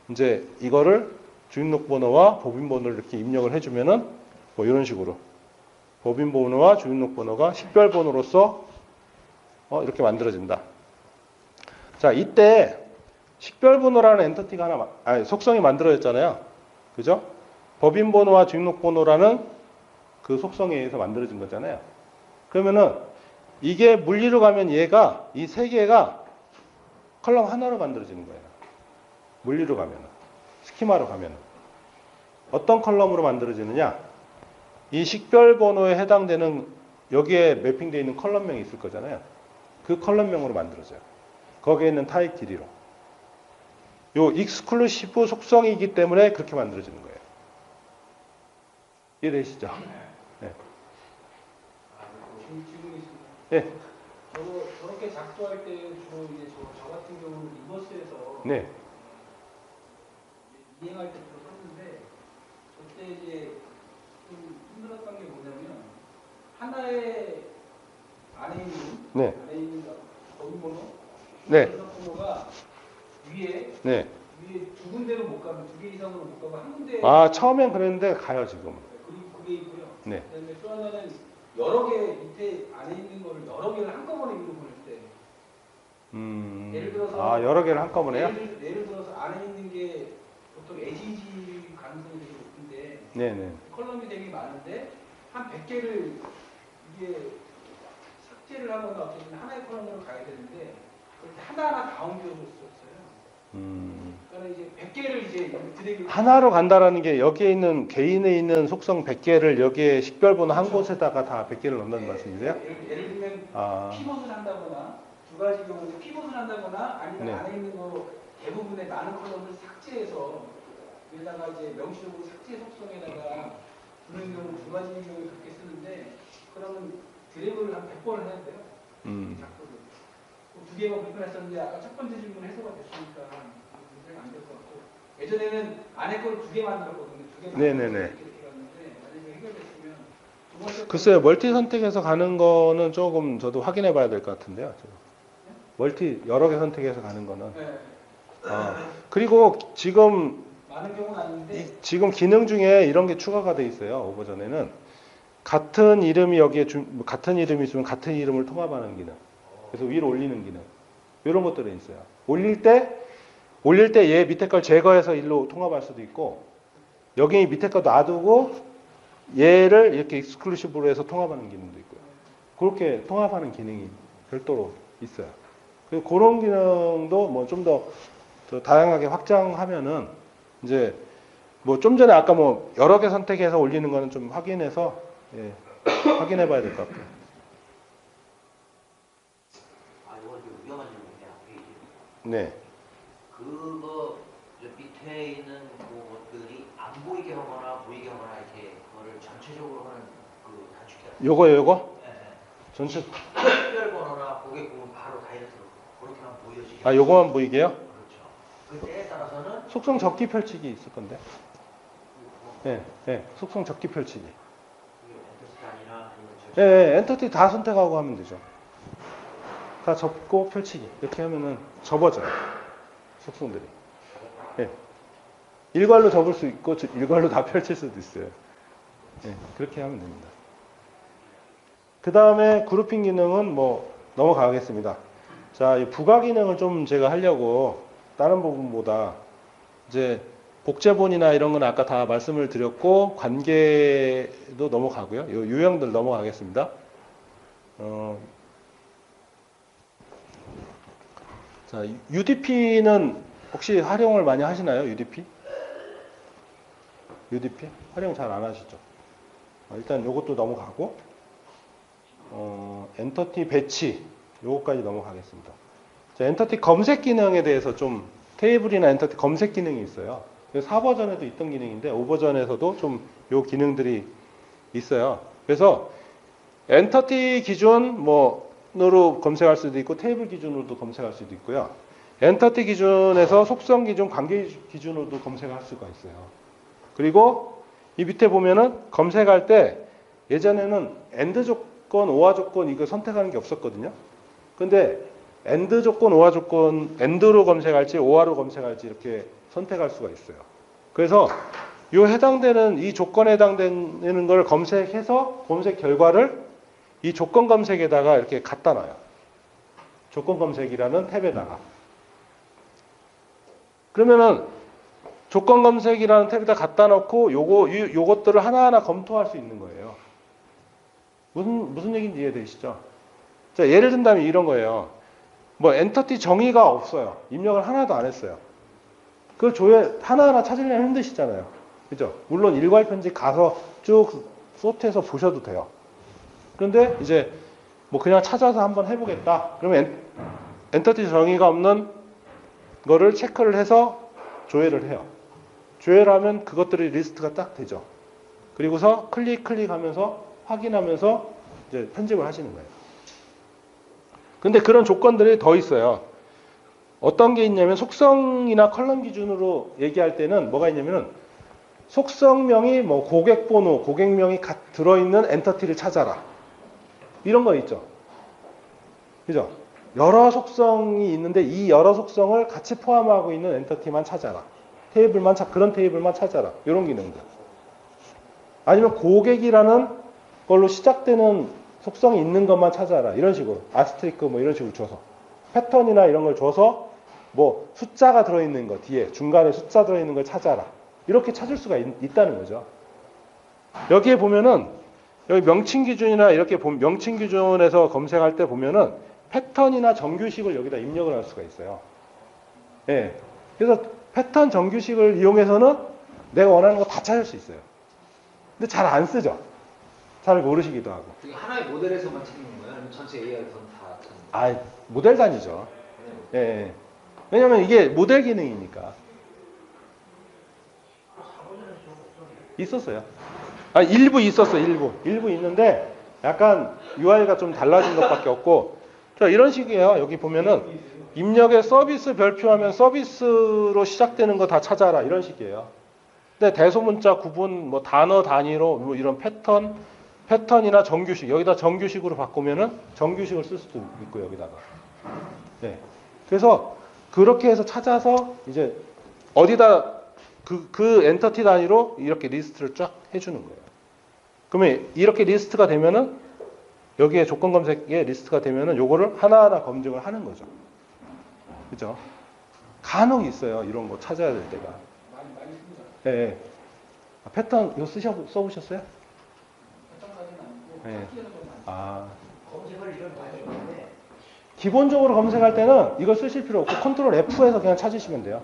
이제 이거를 주인록 번호와 법인 번호를 이렇게 입력을 해주면은 뭐 이런 식으로 법인 번호와 주인록 번호가 식별 번호로서 이렇게 만들어진다. 자, 이때 식별 번호라는 엔터티가 속성이 만들어졌잖아요. 그죠? 법인 번호와 주인록 번호라는 그 속성에 의해서 만들어진 거잖아요. 그러면은 이게 물리로 가면 얘가 이 세 개가 컬럼 하나로 만들어지는 거예요. 물리로 가면은 스키마로 가면은 어떤 컬럼으로 만들어지느냐? 이 식별 번호에 해당되는 여기에 매핑되어 있는 컬럼명이 있을 거잖아요. 그 컬럼명으로 만들어져요. 거기에 있는 타입 길이로. 요 익스클루시브 속성이기 때문에 그렇게 만들어지는 거예요. 이해되시죠? 네. 질문이 있습니다. 네. 저렇게 작도할 때 주로 이제 저 같은 경우는 리버스에서 네. 이행할 때 주로 썼는데 그때 이제 좀 힘들었던 게 뭐냐면 하나의 안에 있는 법인 번호, 네. 번호가 위에 네. 두 군데로 못 가면 두 개 이상으로 못 가고 한 군데. 처음엔 그랬는데 가요 지금. 그게 있고요. 네. 그다음에 또 하나는 여러 개 밑에 안에 있는 거를 여러 개를 한꺼번에 위로 보낼 때. 예를 들어서 여러 개를 한꺼번에요? 예를 들어서 안에 있는 게 보통 에지지 가능성이 되게 높은데 네네. 컬럼이 되게 많은데 한 100개를 이게 삭제를 하거나 어쨌든 하나의 컬럼으로 가야 되는데 그렇게 하나하나 다 옮겨줬었어요. 그러니까 이제 100개를 이제 드래그 하나로 간다라는 게 여기에 있는 개인에 있는 속성 100개를 여기에 식별번호 한 곳에다가 다 100개를 넣는다는 말씀이세요? 예를 들면 피벗을 한다거나 두 가지 경우는 피벗을 한다거나 아니면 네. 안에 있는 거 대부분의 많은 컬럼을 삭제해서 여기다가 이제 명시적으로 삭제 속성에다가 두는 경우 두 가지 경우에 그렇게 쓰는데 그러면 드래그를 한 100번을 해야 돼요. 작도를. 두 개가 불편했었는데 아까 첫 번째 질문 해소가 됐으니까 문제가 안 될 것 같고 예전에는 안에 걸 두 개 만들었거든요. 두 개 네네네. 이렇게 갔는데 만약에 해결됐으면 두 번째 글쎄요, 멀티 선택해서 가는 거는 조금 저도 확인해 봐야 될 것 같은데요. 멀티 여러 개 선택해서 가는 거는. 네. 그리고 지금 많은 경우는 아닌데 지금 기능 중에 이런 게 추가가 돼 있어요. 오버전에는 같은 이름이 여기에 같은 이름이 있으면 같은 이름을 통합하는 기능. 그래서 위로 올리는 기능. 이런 것들이 있어요. 올릴 때 얘 밑에 걸 제거해서 일로 통합할 수도 있고 여기 밑에 거 놔두고 얘를 이렇게 익스클루시브로 해서 통합하는 기능도 있고요. 그렇게 통합하는 기능이 별도로 있어요. 그리고 그런 기능도 뭐 좀 더 다양하게 확장하면은 이제 뭐 좀 전에 아까 뭐 여러 개 선택해서 올리는 거는 좀 확인해서 확인해 봐야 될 것 같아요. 이거 좀 위험한 질문이야. 네. 그거 저 밑에 있는 것들이 안 보이게 하거나 보이게 하거나 이렇게 그거를 전체적으로 하는 그 단축키. 요거? 네. 전체. 특별 번호나 고객 부분 바로 다이렉트로 그렇게만 보여지게. 요거만 보이게요? 그렇죠. 그 때에 따라서는 속성 적기 펼치기 있을 건데. 네. 속성 적기 펼치기. 엔터스탄이나 아니면 네, 엔터티 다 선택하고 하면 되죠. 다 접고 펼치기. 이렇게 하면은 접어져요. 속성들이. 네. 일괄로 접을 수 있고 일괄로 다 펼칠 수도 있어요. 예, 그렇게 하면 됩니다. 그 다음에 그룹핑 기능은 뭐 넘어가겠습니다. 자, 이 부가 기능을 좀 제가 하려고 다른 부분보다 이제 복제본이나 이런 건 아까 다 말씀을 드렸고 관계도 넘어가고요. 요 유형들 넘어가겠습니다. 자, UDP는 혹시 활용을 많이 하시나요? UDP? UDP? 활용 잘 안 하시죠? 일단 요것도 넘어가고 엔터티 배치 요거까지 넘어가겠습니다. 자, 엔터티 검색 기능에 대해서 좀 테이블이나 엔터티 검색 기능이 있어요. 4버전에도 있던 기능인데 5버전에서도 좀 요 기능들이 있어요. 그래서 엔터티 기준 뭐로 검색할 수도 있고 테이블 기준으로도 검색할 수도 있고요. 엔터티 기준에서 속성 기준, 관계 기준으로도 검색할 수가 있어요. 그리고 이 밑에 보면은 검색할 때 예전에는 AND 조건, OR 조건 이거 선택하는 게 없었거든요. 근데 AND 조건, OR 조건, AND로 검색할지 OR로 검색할지 이렇게 선택할 수가 있어요. 그래서 이 조건에 해당되는 걸 검색해서 검색 결과를 이 조건 검색에다가 이렇게 갖다 놔요. 조건 검색이라는 탭에다가. 그러면은 조건 검색이라는 탭에다 갖다 놓고 요것들을 하나하나 검토할 수 있는 거예요. 무슨 얘기인지 이해되시죠? 자, 예를 든다면 이런 거예요. 뭐 엔터티 정의가 없어요. 입력을 하나도 안 했어요. 그걸 하나하나 찾으려면 힘드시잖아요. 그죠? 물론 일괄 편집 가서 쭉 소트해서 보셔도 돼요. 그런데 이제 뭐 그냥 찾아서 한번 해보겠다. 그러면 엔터티 정의가 없는 거를 체크를 해서 조회를 해요. 조회를 하면 그것들이 리스트가 딱 되죠. 그리고서 클릭하면서 확인하면서 이제 편집을 하시는 거예요. 근데 그런 조건들이 더 있어요. 어떤 게 있냐면 속성이나 컬럼 기준으로 얘기할 때는 뭐가 있냐면은 속성명이 뭐 고객번호, 고객명이 들어있는 엔터티를 찾아라. 이런 거 있죠. 그죠? 여러 속성이 있는데 이 여러 속성을 같이 포함하고 있는 엔터티만 찾아라. 그런 테이블만 찾아라. 이런 기능들. 아니면 고객이라는 걸로 시작되는 속성이 있는 것만 찾아라. 이런 식으로. 아스트리크 뭐 이런 식으로 줘서. 패턴이나 이런 걸 줘서 뭐 숫자가 들어있는 거 뒤에 중간에 숫자 들어있는 걸 찾아라. 이렇게 찾을 수가 있다는 거죠. 여기에 보면은 여기 명칭 기준이나 이렇게 명칭 기준에서 검색할 때 보면은 패턴이나 정규식을 여기다 입력을 할 수가 있어요. 예. 그래서 패턴 정규식을 이용해서는 내가 원하는 거 다 찾을 수 있어요. 근데 잘 안 쓰죠. 잘 모르시기도 하고. 그게 하나의 모델에서만 찾는 거예요? 아니면 전체 AI에서는 다 찾는 거예요? 모델 단위죠. 예. 왜냐면 이게 모델 기능이니까. 있었어요. 일부 있었어, 일부 있는데 약간 UI가 좀 달라진 것밖에 없고. 자, 이런 식이에요. 여기 보면은 입력에 서비스 별표하면 서비스로 시작되는 거 다 찾아라. 이런 식이에요. 근데 대소문자 구분, 뭐 단어 단위로 뭐 이런 패턴이나 정규식, 여기다 정규식으로 바꾸면은 정규식을 쓸 수도 있고, 여기다가. 네. 그래서 그렇게 해서 찾아서 이제 어디다 그 엔터티 단위로 이렇게 리스트를 쫙 해주는 거예요. 그러면 이렇게 리스트가 되면은 여기에 조건 검색에 리스트가 되면은 요거를 하나하나 검증을 하는 거죠. 그죠? 간혹 있어요. 이런 거 찾아야 될 때가. 많이 씁니다. 예. 패턴 이거 써보셨어요? 패턴까지는 아니고 네. 찾기에는 좀 많이 검색을 이런 많이 했는데 기본적으로 검색할 때는 이걸 쓰실 필요 없고 컨트롤 F에서 그냥 찾으시면 돼요.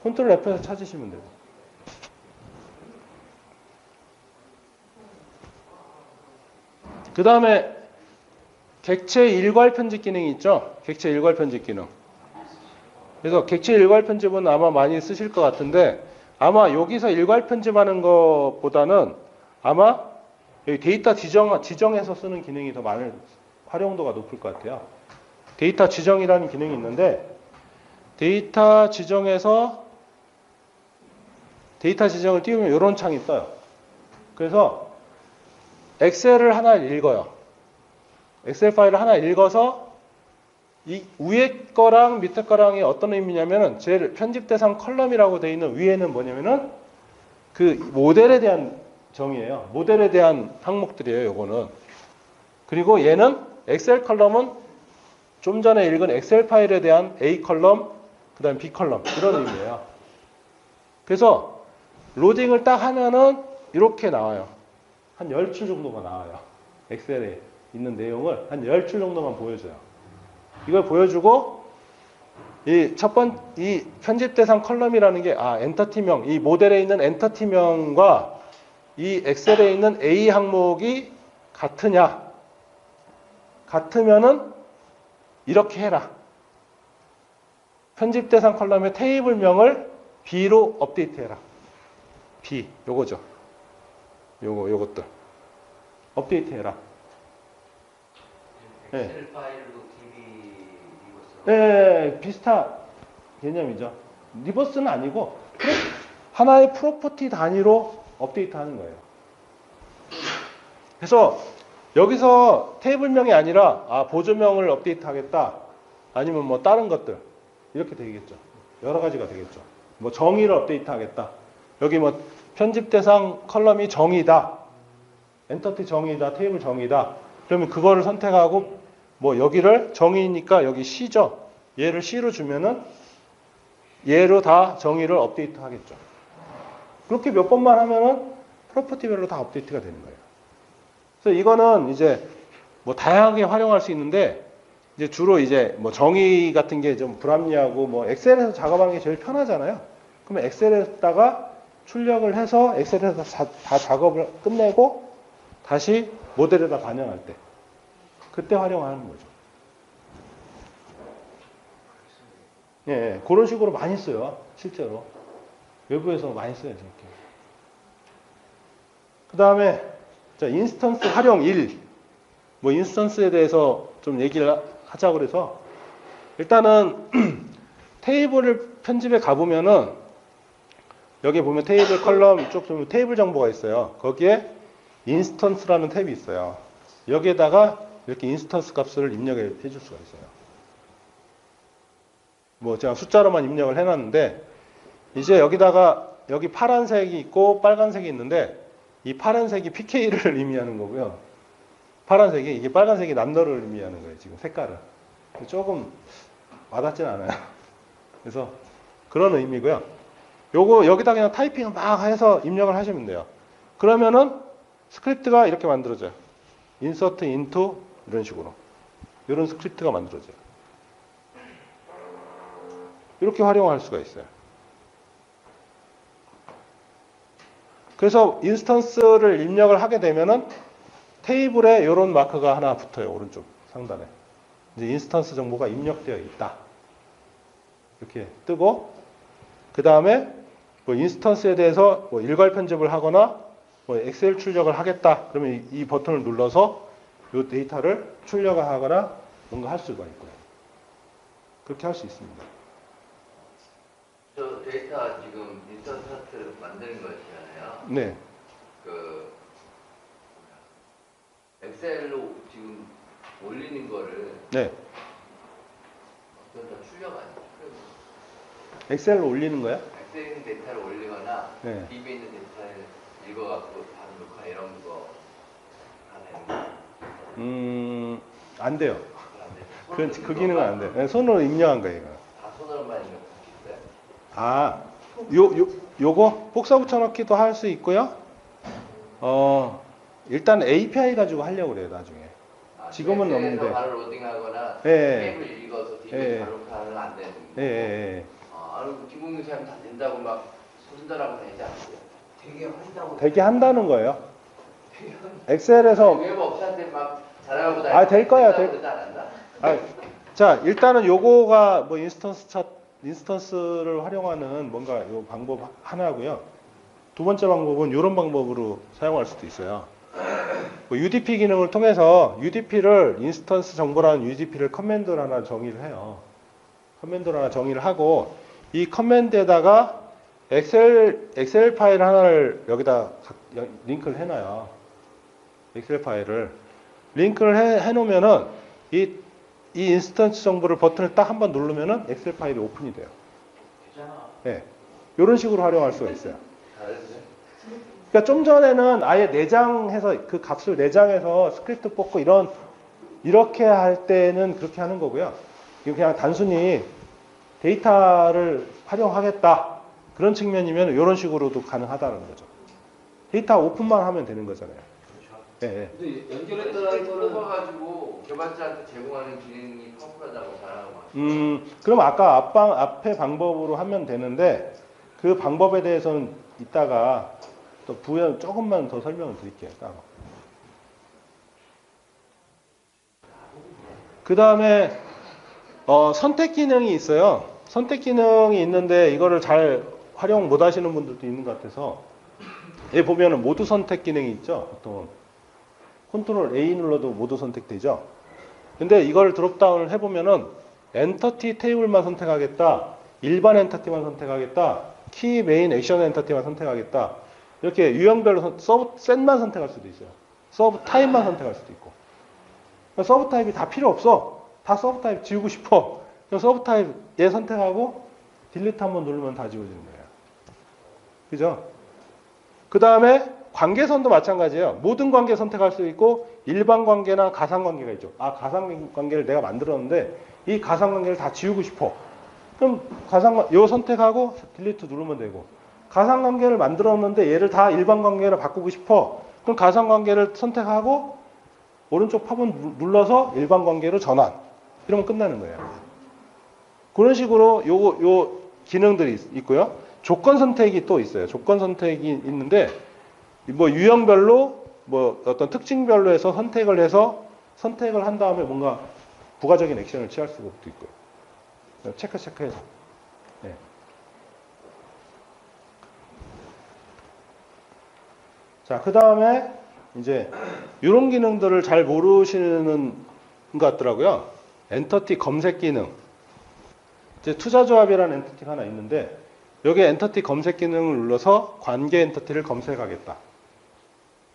컨트롤 F에서 찾으시면 돼요. 그 다음에 객체 일괄 편집 기능이 있죠. 객체 일괄 편집 기능. 그래서 객체 일괄 편집은 아마 많이 쓰실 것 같은데 아마 여기서 일괄 편집하는 것보다는 아마 여기 데이터 지정해서 쓰는 기능이 더 많은 활용도가 높을 것 같아요. 데이터 지정이라는 기능이 있는데 데이터 지정을 띄우면 이런 창이 떠요. 그래서 엑셀을 하나 읽어요. 엑셀 파일을 하나 읽어서 이 위에 거랑 밑에 거랑이 어떤 의미냐면은 제일 편집 대상 컬럼이라고 되어 있는 위에는 뭐냐면은 그 모델에 대한 정의예요. 모델에 대한 항목들이에요, 요거는. 그리고 얘는 엑셀 컬럼은 좀 전에 읽은 엑셀 파일에 대한 A 컬럼, 그다음 B 컬럼 이런 의미예요. 그래서 로딩을 딱 하면은 이렇게 나와요. 한 10줄 정도가 나와요. 엑셀에 있는 내용을 한 10줄 정도만 보여줘요. 이걸 보여주고 이 편집 대상 컬럼이라는 게 엔터티명, 이 모델에 있는 엔터티명과 이 엑셀에 있는 A 항목이 같으냐? 같으면은 이렇게 해라. 편집 대상 컬럼의 테이블명을 B로 업데이트해라. B, 요거죠. 요것들 업데이트해라. 엑셀 파일로 DB 리버스. 네, 비슷한 개념이죠. 리버스는 아니고 하나의 프로퍼티 단위로 업데이트하는 거예요. 그래서 여기서 테이블명이 아니라 보조명을 업데이트하겠다. 아니면 뭐 다른 것들 이렇게 되겠죠. 여러 가지가 되겠죠. 뭐 정의를 업데이트하겠다. 여기 뭐 편집 대상 컬럼이 정의다. 엔터티 정의다. 테이블 정의다. 그러면 그거를 선택하고 뭐 여기를 정의니까 여기 C죠. 얘를 C로 주면은 얘로 다 정의를 업데이트 하겠죠. 그렇게 몇 번만 하면은 프로퍼티별로 다 업데이트가 되는 거예요. 그래서 이거는 이제 뭐 다양하게 활용할 수 있는데 이제 주로 이제 뭐 정의 같은 게 좀 불합리하고 뭐 엑셀에서 작업하는 게 제일 편하잖아요. 그러면 엑셀에다가 출력을 해서 엑셀에서 다 작업을 끝내고 다시 모델에다 반영할 때 그때 활용하는 거죠. 예, 그런 식으로 많이 써요. 실제로 외부에서 많이 써요. 이렇게. 그 다음에 자, 인스턴스 활용 1. 뭐 인스턴스에 대해서 좀 얘기를 하자고 그래서 일단은 테이블을 편집에 가보면은 여기 보면 테이블 컬럼 쭉 보면 테이블 정보가 있어요. 거기에 인스턴스라는 탭이 있어요. 여기에다가 이렇게 인스턴스 값을 입력해 줄 수가 있어요. 뭐 제가 숫자로만 입력을 해놨는데 이제 여기다가 여기 파란색이 있고 빨간색이 있는데 이 파란색이 PK를 의미하는 거고요. 파란색이 이게 빨간색이 남더를 의미하는 거예요. 지금 색깔은 조금 와닿진 않아요. 그래서 그런 의미고요. 요거 여기다 그냥 타이핑을 막 해서 입력을 하시면 돼요. 그러면은 스크립트가 이렇게 만들어져요. insert into 이런 식으로 이런 스크립트가 만들어져요. 이렇게 활용할 수가 있어요. 그래서 인스턴스를 입력을 하게 되면은 테이블에 이런 마크가 하나 붙어요. 오른쪽 상단에. 이제 인스턴스 정보가 입력되어 있다. 이렇게 뜨고 그 다음에 뭐 인스턴스에 대해서 뭐 일괄 편집을 하거나 뭐 엑셀 출력을 하겠다. 그러면 이 버튼을 눌러서 이 데이터를 출력을 하거나 뭔가 할 수가 있고요. 그렇게 할 수 있습니다. 저 데이터 지금 인스턴트 차트 만드는 거 있잖아요. 네. 그 엑셀로 지금 올리는 거를 네. 그건 다 출력 아니에요? 엑셀로 올리는 거야? 엑셀에 있는 데이터를 올리거나 네. DB에 있는 데이터를 읽어갖고 바로 녹화 이런 거 하나요? 안 돼요. 안 돼요. 그 기능은 안 돼요. 네, 손으로 입력한 거예요. 이거. 다 손으로만 입력할 수 있어요? 요거 복사 붙여넣기도 할 수 있고요. 일단 API 가지고 하려고 그래요, 나중에. 지금은 엑셀에서 없는데. 바로 로딩하거나 예. 테이블 읽어서 DB 예. 바로 녹화는 안 되는 거. 예. 김국민 사람 다 된다고 막 손절하고 다니지 않고요. 되게 한다고. 되게 한다는 거예요. 엑셀에서 웹 업체한테 막 잘하고 다니고 될 거야, 그러지 않았나? 자, 일단은 요거가 뭐 인스턴스를 활용하는 뭔가 요 방법 하나고요. 두 번째 방법은 이런 방법으로 사용할 수도 있어요. 뭐 UDP 기능을 통해서 UDP를 인스턴스 정보라는 UDP를 커맨드로 하나 정의를 해요. 커맨드로 하나 정의를 하고 이 커맨드에다가 엑셀 파일 하나를 여기다 링크를 해놔요. 엑셀 파일을 링크를 해놓으면은 이 이 인스턴스 정보를 버튼을 딱 한번 누르면은 엑셀 파일이 오픈이 돼요. 되잖아. 네. 이런 식으로 활용할 수가 있어요. 그러니까 좀 전에는 아예 내장해서 그 값을 내장해서 스크립트 뽑고 이렇게 할 때는 그렇게 하는 거고요. 이거 그냥 단순히 데이터를 활용하겠다 그런 측면이면 이런 식으로도 가능하다는 거죠. 데이터 오픈만 하면 되는 거잖아요. 예, 예. 근데 연결했다는 거는 뽑아가지고 개발자한테 제공하는 기능이 파워풀하다고 잘하고 그럼 아까 앞에 방법으로 하면 되는데 그 방법에 대해서는 이따가 또 부연 조금만 더 설명을 드릴게요. 따로. 그 다음에 선택 기능이 있어요. 선택 기능이 있는데 이거를 잘 활용 못 하시는 분들도 있는 것 같아서 여기 보면은 모두 선택 기능이 있죠. 보통 컨트롤 A 눌러도 모두 선택되죠. 근데 이걸 드롭다운을 해보면은 엔터티 테이블만 선택하겠다, 일반 엔터티만 선택하겠다, 키 메인 액션 엔터티만 선택하겠다, 이렇게 유형별로 셋만 선택할 수도 있어요. 서브 타입만 선택할 수도 있고. 서브 타입이 다 필요 없어. 다 서브 타입 지우고 싶어. 그럼 서브 타입 얘 선택하고 딜리트 한번 누르면 다 지워지는 거예요. 그죠? 그 다음에 관계선도 마찬가지예요. 모든 관계 선택할 수 있고 일반 관계나 가상 관계가 있죠. 아, 가상 관계를 내가 만들었는데 이 가상 관계를 다 지우고 싶어. 그럼 요 선택하고 딜리트 누르면 되고, 가상 관계를 만들었는데 얘를 다 일반 관계로 바꾸고 싶어. 그럼 가상 관계를 선택하고 오른쪽 팝은 눌러서 일반 관계로 전환. 이러면 끝나는 거예요. 그런 식으로 요 기능들이 있고요. 조건 선택이 또 있어요. 조건 선택이 있는데 뭐 유형별로 뭐 어떤 특징별로 해서 선택을 한 다음에 뭔가 부가적인 액션을 취할 수도 있고요. 체크해서. 네. 자, 그 다음에 이제 이런 기능들을 잘 모르시는 것 같더라고요. 엔터티 검색 기능. 이제 투자조합이라는 엔터티가 하나 있는데 여기 엔터티 검색 기능을 눌러서 관계 엔터티를 검색하겠다.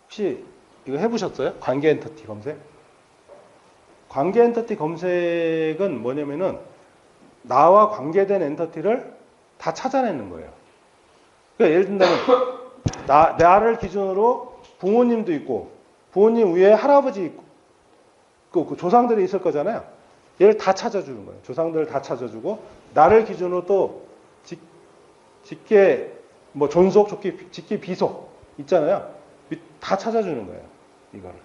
혹시 이거 해보셨어요? 관계 엔터티 검색? 관계 엔터티 검색은 뭐냐면은 나와 관계된 엔터티를 다 찾아내는 거예요. 그러니까 예를 든다면 나를 기준으로 부모님도 있고 부모님 위에 할아버지 있고 그 조상들이 있을 거잖아요. 얘를 다 찾아주는 거예요. 조상들을 다 찾아주고 나를 기준으로 또 직계 뭐 존속, 직계 비속 있잖아요. 다 찾아주는 거예요. 이거를.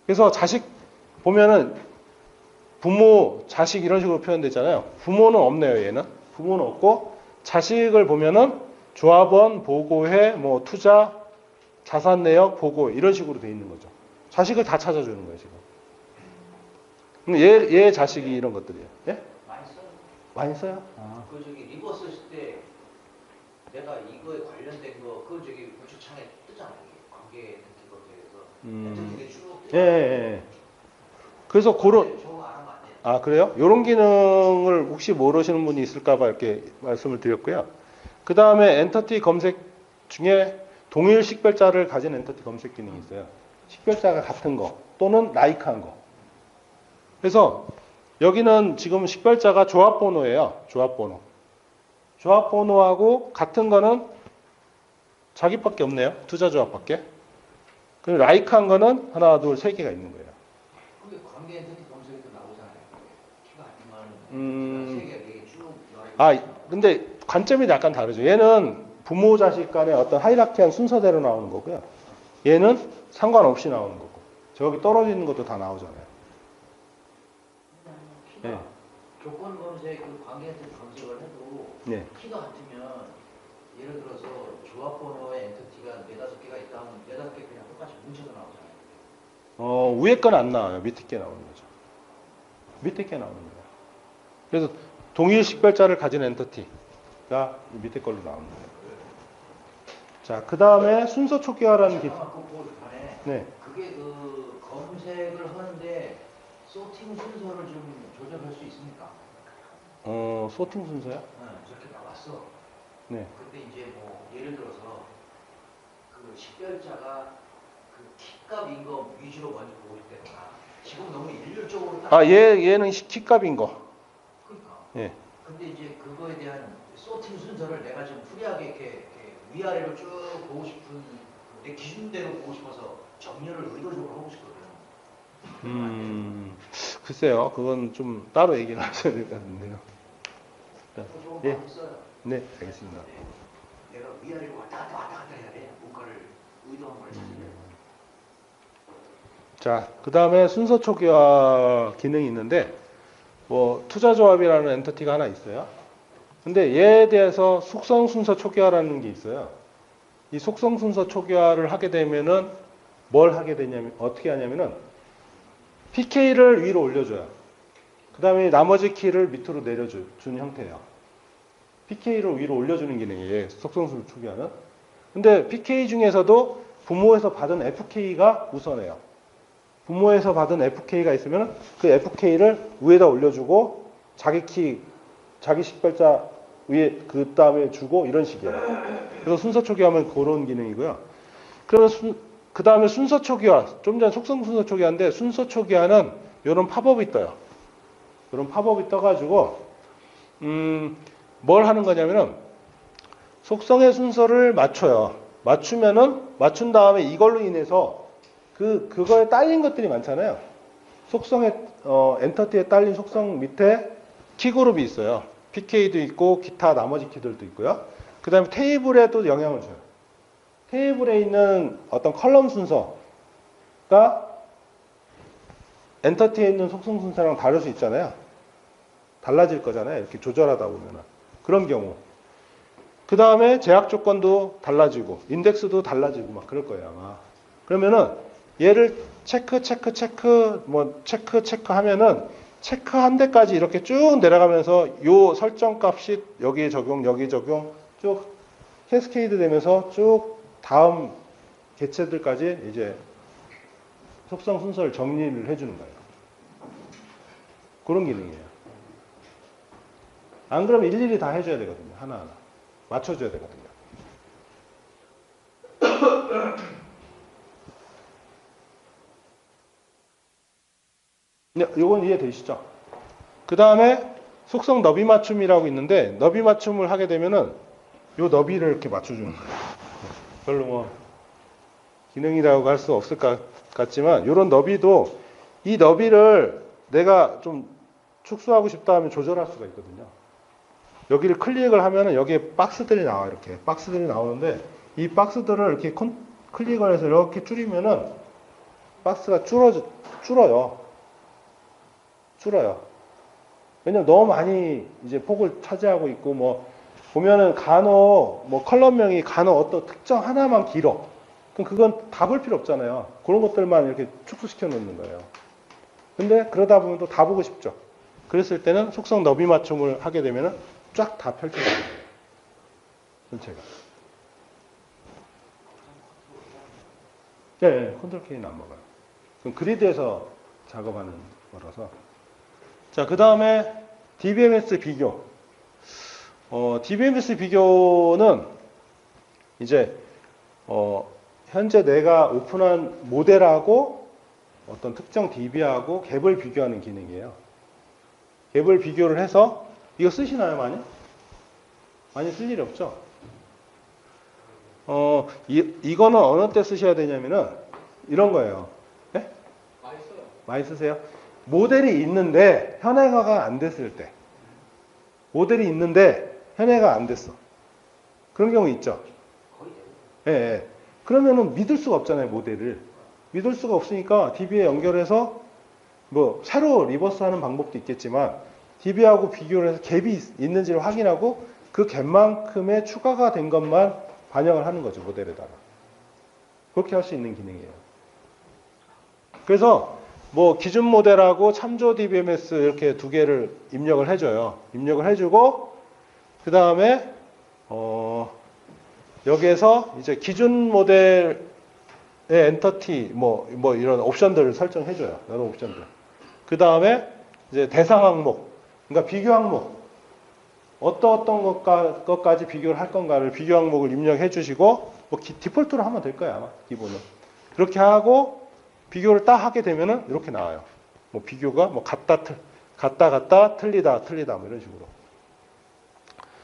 그래서 자식 보면은 부모, 자식 이런 식으로 표현되잖아요. 부모는 없네요. 얘는 부모는 없고 자식을 보면은 조합원, 보고회, 뭐 투자, 자산 내역, 보고 이런 식으로 돼 있는 거죠. 자식을 다 찾아주는 거예요 지금. 얘 자식이 이런 것들이에요. 예? 많이 써요. 많이 써요? 아. 그 저기 리버 쓸 때 내가 이거에 관련된 거 그걸 저기 우측창에 뜨잖아요. 관계 엔터티 검색에서 엔터티가 쭉 뜨잖아요. 예. 그래서 그런 저거 안 하면 안 돼요. 아, 그래요? 이런 기능을 혹시 모르시는 분이 있을까봐 이렇게 말씀을 드렸고요. 그 다음에 엔터티 검색 중에 동일 식별자를 가진 엔터티 검색 기능이 있어요. 식별자가 같은 거 또는 라이크한 거. 그래서 여기는 지금 식별자가 조합번호예요. 조합번호. 조합번호하고 같은 거는 자기밖에 없네요. 투자조합밖에. 그리고 라이크한 거는 하나, 둘, 세 개가 있는 거예요. 그게 관계 엔터티 검색에도 나오잖아요. 키가 아니면 세 개, 네 개 쭉. 아, 근데 관점이 약간 다르죠. 얘는 부모 자식 간의 어떤 하이라키한 순서대로 나오는 거고요. 얘는 상관없이 나오는 거고. 저기 떨어지는 것도 다 나오잖아요. 키가 네. 조건 검색, 그 관계 엔터티 검색을 해도 네. 키가 같으면 예를 들어서 조합번호의 엔터티가 4-5개가 있다 하면 4-5개 그냥 똑같이 뭉쳐서 나오잖아요. 위에 건 안 나와요. 밑에 게 나오는 거죠. 밑에 게 나오는 거예요. 그래서 동일 식별자를 가진 엔터티가 밑에 걸로 나오는 거예요. 자, 그 다음에 순서 초기화라는 기능. 잠깐만, 그거 전에 네. 그게 그 검색을 하는데 소팅 순서를 좀 조절할 수 있습니까? 소팅 순서요? 네, 저렇게 나왔어. 네. 근데 이제 뭐 예를 들어서 그 식별자가 그 키값인 거 위주로 먼저 보고 싶다거나 지금 너무 일률적으로 얘는 키값인 거. 그러니까. 예. 근데 이제 그거에 대한 소팅 순서를 내가 좀 프리하게 이렇게 위아래로 쭉 보고 싶은 내 기준대로 보고 싶어서 정렬을 의도적으로 하고 싶거든. 글쎄요. 그건 좀 따로 얘기를 하셔야 될 것 같은데요. 조금 예. 마음 써요. 네, 알겠습니다. 내가 위아래로 왔다 갔다 해야 돼. 뭔가를 의도한 걸 찾으려고. 자, 그 다음에 순서 초기화 기능이 있는데, 뭐, 투자조합이라는 엔터티가 하나 있어요. 근데 얘에 대해서 속성 순서 초기화라는 게 있어요. 이 속성 순서 초기화를 하게 되면은 뭘 하게 되냐면, 어떻게 하냐면은, PK를 위로 올려줘요. 그 다음에 나머지 키를 밑으로 내려주는 형태예요. PK를 위로 올려주는 기능이에요. 속성 순서 초기화는. 근데 PK 중에서도 부모에서 받은 FK가 우선해요. 부모에서 받은 FK가 있으면 그 FK를 위에다 올려주고 자기 키, 자기 식별자 위에 그 다음에 주고 이런 식이에요. 그래서 순서 초기화하면 그런 기능이고요. 그러면 그 다음에 순서 초기화, 좀 전에 속성 순서 초기화인데 순서 초기화는 이런 팝업이 떠요. 이런 팝업이 떠가지고 뭘 하는 거냐면은 속성의 순서를 맞춰요. 맞춘 다음에 이걸로 인해서 그거에 딸린 것들이 많잖아요. 속성에, 엔터티에 딸린 속성 밑에 키그룹이 있어요. PK도 있고, 기타 나머지 키들도 있고요. 그 다음에 테이블에도 영향을 줘요. 테이블에 있는 어떤 컬럼 순서가 엔터티에 있는 속성 순서랑 다를 수 있잖아요. 달라질 거잖아요. 이렇게 조절하다 보면은. 그런 경우. 그 다음에 제약 조건도 달라지고, 인덱스도 달라지고 막 그럴 거예요, 아마. 그러면은 얘를 체크 하면은 체크한 데까지 이렇게 쭉 내려가면서 요 설정 값이 여기 적용 쭉 캐스케이드 되면서 쭉 다음 개체들까지 이제 속성 순서를 정리를 해주는 거예요. 그런 기능이에요. 안 그러면 일일이 다 해줘야 되거든요. 하나하나. 맞춰줘야 되거든요. 네, 요건 이해되시죠? 그 다음에 속성 너비 맞춤이라고 있는데 너비 맞춤을 하게 되면은 요 너비를 이렇게 맞춰주는 거예요. 별로 뭐 기능이라고 할 수 없을 것 같지만 요런 너비도 이 너비를 내가 좀 축소하고 싶다 하면 조절할 수가 있거든요. 여기를 클릭을 하면은 여기에 박스들이 나와요. 이렇게 박스들이 나오는데 이 박스들을 이렇게 클릭을 해서 이렇게 줄이면은 박스가 줄어요. 왜냐면 너무 많이 이제 폭을 차지하고 있고 뭐 보면은 간혹 뭐 컬럼명이 간혹 어떤 특정 하나만 길어. 그럼 그건 다 볼 필요 없잖아요. 그런 것들만 이렇게 축소시켜 놓는 거예요. 근데 그러다 보면 또 다 보고 싶죠. 그랬을 때는 속성 너비 맞춤을 하게 되면은 쫙 다 펼쳐져요. 전체가. 네, 컨트롤 K는 안 먹어요. 그럼 그리드에서 작업하는 거라서. 자, 그 다음에 DBMS 비교. DBMS 비교는 이제 현재 내가 오픈한 모델하고 어떤 특정 DB하고 갭을 비교하는 기능이에요. 갭을 비교를 해서 이거 쓰시나요, 많이? 많이 쓸 일이 없죠? 이거는 어느 때 쓰셔야 되냐면은 이런 거예요. 네? 많이 써요. 많이 쓰세요? 모델이 있는데 현행화가 안 됐을 때. 모델이 있는데 현행화가 안 됐어. 그런 경우 있죠? 예, 예. 그러면은 믿을 수가 없잖아요, 모델을. 믿을 수가 없으니까 DB에 연결해서 뭐 새로 리버스 하는 방법도 있겠지만 DB하고 비교를 해서 갭이 있는지를 확인하고 그 갭만큼의 추가가 된 것만 반영을 하는 거죠, 모델에다가. 그렇게 할 수 있는 기능이에요. 그래서 뭐 기준 모델하고 참조 DBMS 이렇게 두 개를 입력을 해줘요. 입력을 해주고 그 다음에 여기에서 이제 기준 모델의 엔터티 뭐 이런 옵션들을 설정해줘요. 여러 옵션들. 그 다음에 이제 대상 항목, 그러니까 비교 항목, 어떤 것까지 비교를 할 건가를 비교 항목을 입력해 주시고 뭐 디폴트로 하면 될 거예요, 아마 기본은. 그렇게 하고 비교를 딱 하게 되면은 이렇게 나와요. 뭐 비교가 뭐 같다, 틀리다 뭐 이런 식으로.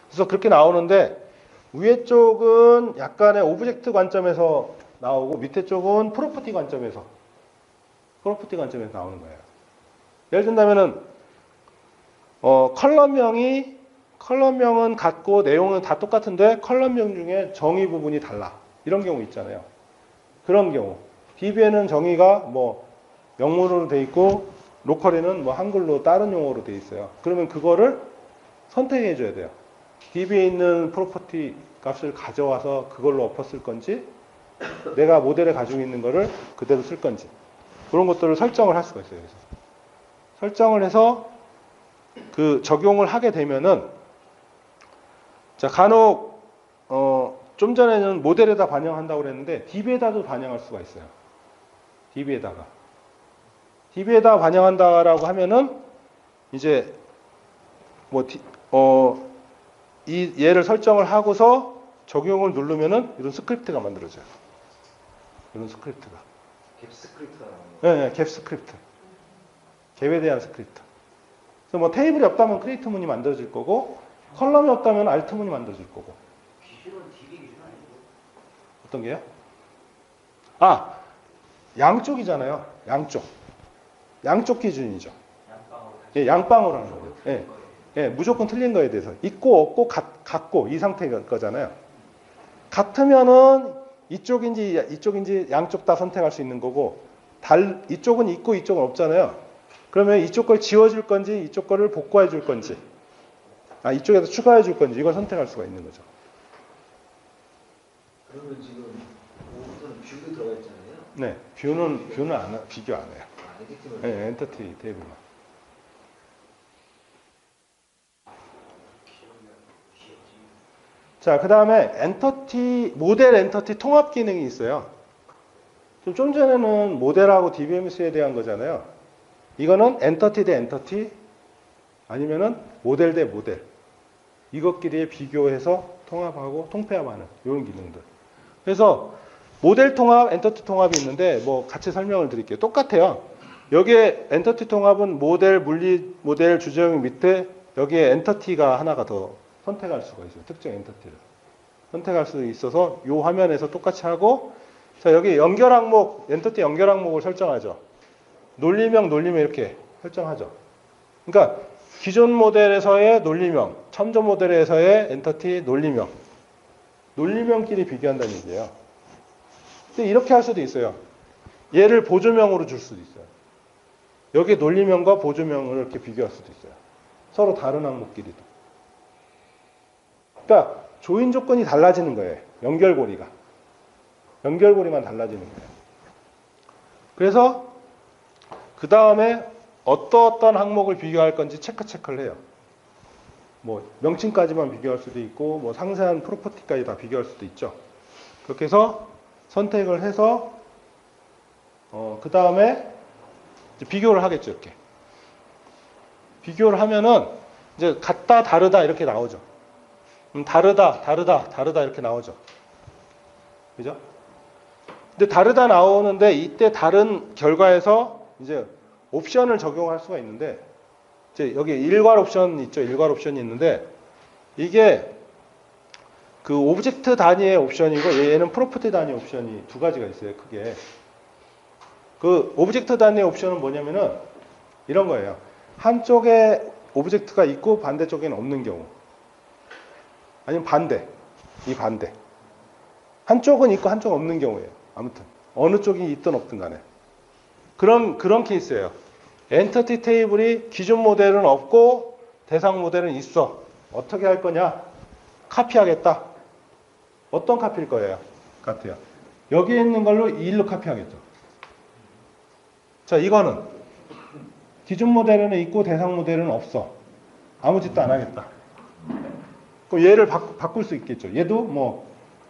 그래서 그렇게 나오는데 위에 쪽은 약간의 오브젝트 관점에서 나오고 밑에 쪽은 프로퍼티 관점에서 나오는 거예요. 예를 든다면은 컬럼명은 같고 내용은 다 똑같은데 컬럼명 중에 정의 부분이 달라. 이런 경우 있잖아요. 그런 경우 DB에는 정의가 뭐 영문으로 돼 있고 로컬에는 뭐 한글로 다른 용어로 돼 있어요. 그러면 그거를 선택해 줘야 돼요. DB에 있는 프로퍼티 값을 가져와서 그걸로 엎었을 건지 내가 모델에 가지고 있는 거를 그대로 쓸 건지 그런 것들을 설정을 할 수가 있어요. 그래서 설정을 해서 그 적용을 하게 되면은 자 간혹 좀 전에는 모델에다 반영한다고 그랬는데 DB에다도 반영할 수가 있어요. DB에다 반영한다라고 하면은 이제 이 얘를 설정을 하고서 적용을 누르면은 이런 스크립트가 만들어져요. 이런 스크립트가. 갭 스크립트가 나오는 거. 네, 갭 스크립트. 갭에 대한 스크립트. 그래서 뭐 테이블이 없다면 크리에이트 문이 만들어질 거고 컬럼이 없다면 알트 문이 만들어질 거고. 기준은 DB 기준 아니고. 어떤 게요? 아, 양쪽이잖아요. 양쪽 기준이죠. 양방으로. 예, 양방으로 하는 거예요. 예. 예, 무조건 틀린 거에 대해서 있고 없고 같고 이 상태인 거잖아요. 같으면은 이쪽인지 양쪽 다 선택할 수 있는 거고 이쪽은 있고 이쪽은 없잖아요. 그러면 이쪽 걸 지워줄 건지 이쪽 거를 복구해 줄 건지 이쪽에다 추가해 줄 건지 이걸 선택할 수가 있는 거죠. 그러면 지금 5부터는 뷰도 들어가 있잖아요. 네, 뷰는 비교 안 해요. 네, 엔터티 테이블만. 자, 그 다음에 모델 엔터티 통합 기능이 있어요. 좀 전에는 모델하고 DBMS에 대한 거잖아요. 이거는 엔터티 대 엔터티 아니면은 모델 대 모델. 이것끼리 비교해서 통합하고 통폐합하는 이런 기능들. 그래서 모델 통합, 엔터티 통합이 있는데 뭐 같이 설명을 드릴게요. 똑같아요. 여기에 엔터티 통합은 모델, 모델 주제형 밑에 여기에 엔터티가 하나가 더 선택할 수가 있어요. 특정 엔터티를. 선택할 수 있어서 이 화면에서 똑같이 하고 자 여기 연결 항목, 엔터티 연결 항목을 설정하죠. 논리명 이렇게 설정하죠. 그러니까 기존 모델에서의 논리명, 첨전 모델에서의 엔터티 논리명끼리 비교한다는 얘기예요. 근데 이렇게 할 수도 있어요. 얘를 보조명으로 줄 수도 있어요. 여기 논리명과 보조명을 이렇게 비교할 수도 있어요. 서로 다른 항목끼리도. 그러니까 조인 조건이 달라지는 거예요. 연결고리만 달라지는 거예요. 그래서 그 다음에 어떤 항목을 비교할 건지 체크를 해요. 뭐 명칭까지만 비교할 수도 있고 뭐 상세한 프로퍼티까지 다 비교할 수도 있죠. 그렇게 해서 선택을 해서 그 다음에 비교를 하겠죠. 이렇게 비교를 하면은 이제 같다 다르다 이렇게 나오죠. 다르다 이렇게 나오죠. 그죠? 근데 다르다 나오는데 이때 다른 결과에서 이제 옵션을 적용할 수가 있는데 이제 여기 일괄 옵션 있죠. 일괄 옵션이 있는데 이게 그 오브젝트 단위의 옵션이고 얘는 프로퍼티 단위 옵션이 두 가지가 있어요. 크게. 그 오브젝트 단위의 옵션은 뭐냐면은 이런 거예요. 한쪽에 오브젝트가 있고 반대쪽에는 없는 경우. 아니면 반대. 한쪽은 있고 한쪽은 없는 경우예요. 아무튼 어느 쪽이 있든 없든 간에. 그런 케이스예요. 엔터티 테이블이 기존 모델은 없고 대상 모델은 있어. 어떻게 할 거냐? 카피하겠다. 어떤 카피일 거예요? 같아요. 여기에 있는 걸로 이 일로 카피하겠죠. 자, 이거는 기존 모델에는 있고 대상 모델은 없어. 아무 짓도 안 하겠다. 그럼 얘를 바꿀 수 있겠죠. 얘도 뭐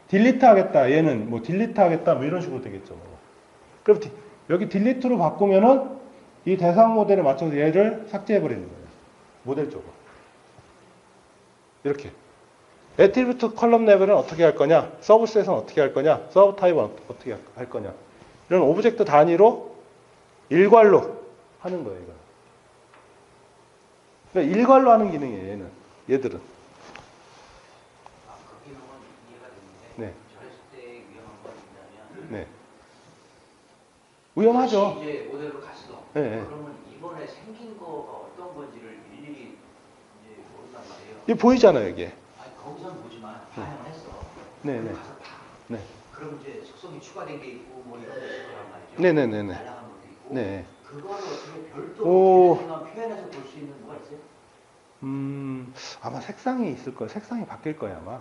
딜리트 하겠다. 얘는 뭐 딜리트 하겠다. 뭐 이런 식으로 되겠죠. 그럼 여기 딜리트로 바꾸면은 이 대상 모델에 맞춰서 얘를 삭제해 버리는 거예요. 모델 쪽으로. 이렇게. 애트리뷰트 컬럼 레벨은 어떻게 할 거냐? 서브셋은 어떻게 할 거냐? 서브 타입은 어떻게 할 거냐? 이런 오브젝트 단위로 일괄로 하는 거예요, 이거. 그러니까 일괄로 하는 기능이에요, 얘들은. 아, 그 기능은 이해가 되는데 네. 저랬을 때 위험한 건 있냐면 네. 위험하죠. 다시 이제 모델로 갔어. 네, 네. 그러면 이번에 생긴 거가 어떤 건지를 일일이 이제 모른단 말이에요. 이게 보이잖아요, 이게. 아니 거기서는 보지만 반영을 했어. 네, 네. 가서 봐. 네. 그럼 이제 속성이 추가된 게 있고 뭐 이런 게 있을 거란 말이죠. 네, 네, 네, 네. 날아간 것도 있고. 네. 그거를 어떻게 별도로 오. 표현해서 볼 수 있는 뭐가 있어요? 아마 색상이 있을 거예요. 색상이 바뀔 거예요, 아마.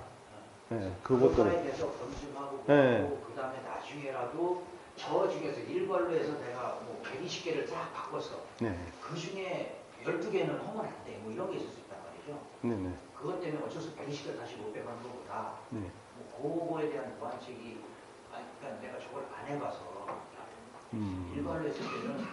네, 그거에 그것들을. 대해서 검증하고 네. 그 다음에 나중에라도 저 중에서 일괄로 해서 내가 뭐 120개를 싹 바꿨어. 네. 그 중에 12개는 허물 안 돼. 뭐 이런 게 있을 수 있단 말이죠. 네, 네. 그것 때문에 어쩔 수 없이 120개를 다시 못 빼가는 것보다 네. 뭐 그거에 대한 보완책이 그러니까 내가 저걸 안 해봐서 일괄로 했을 때는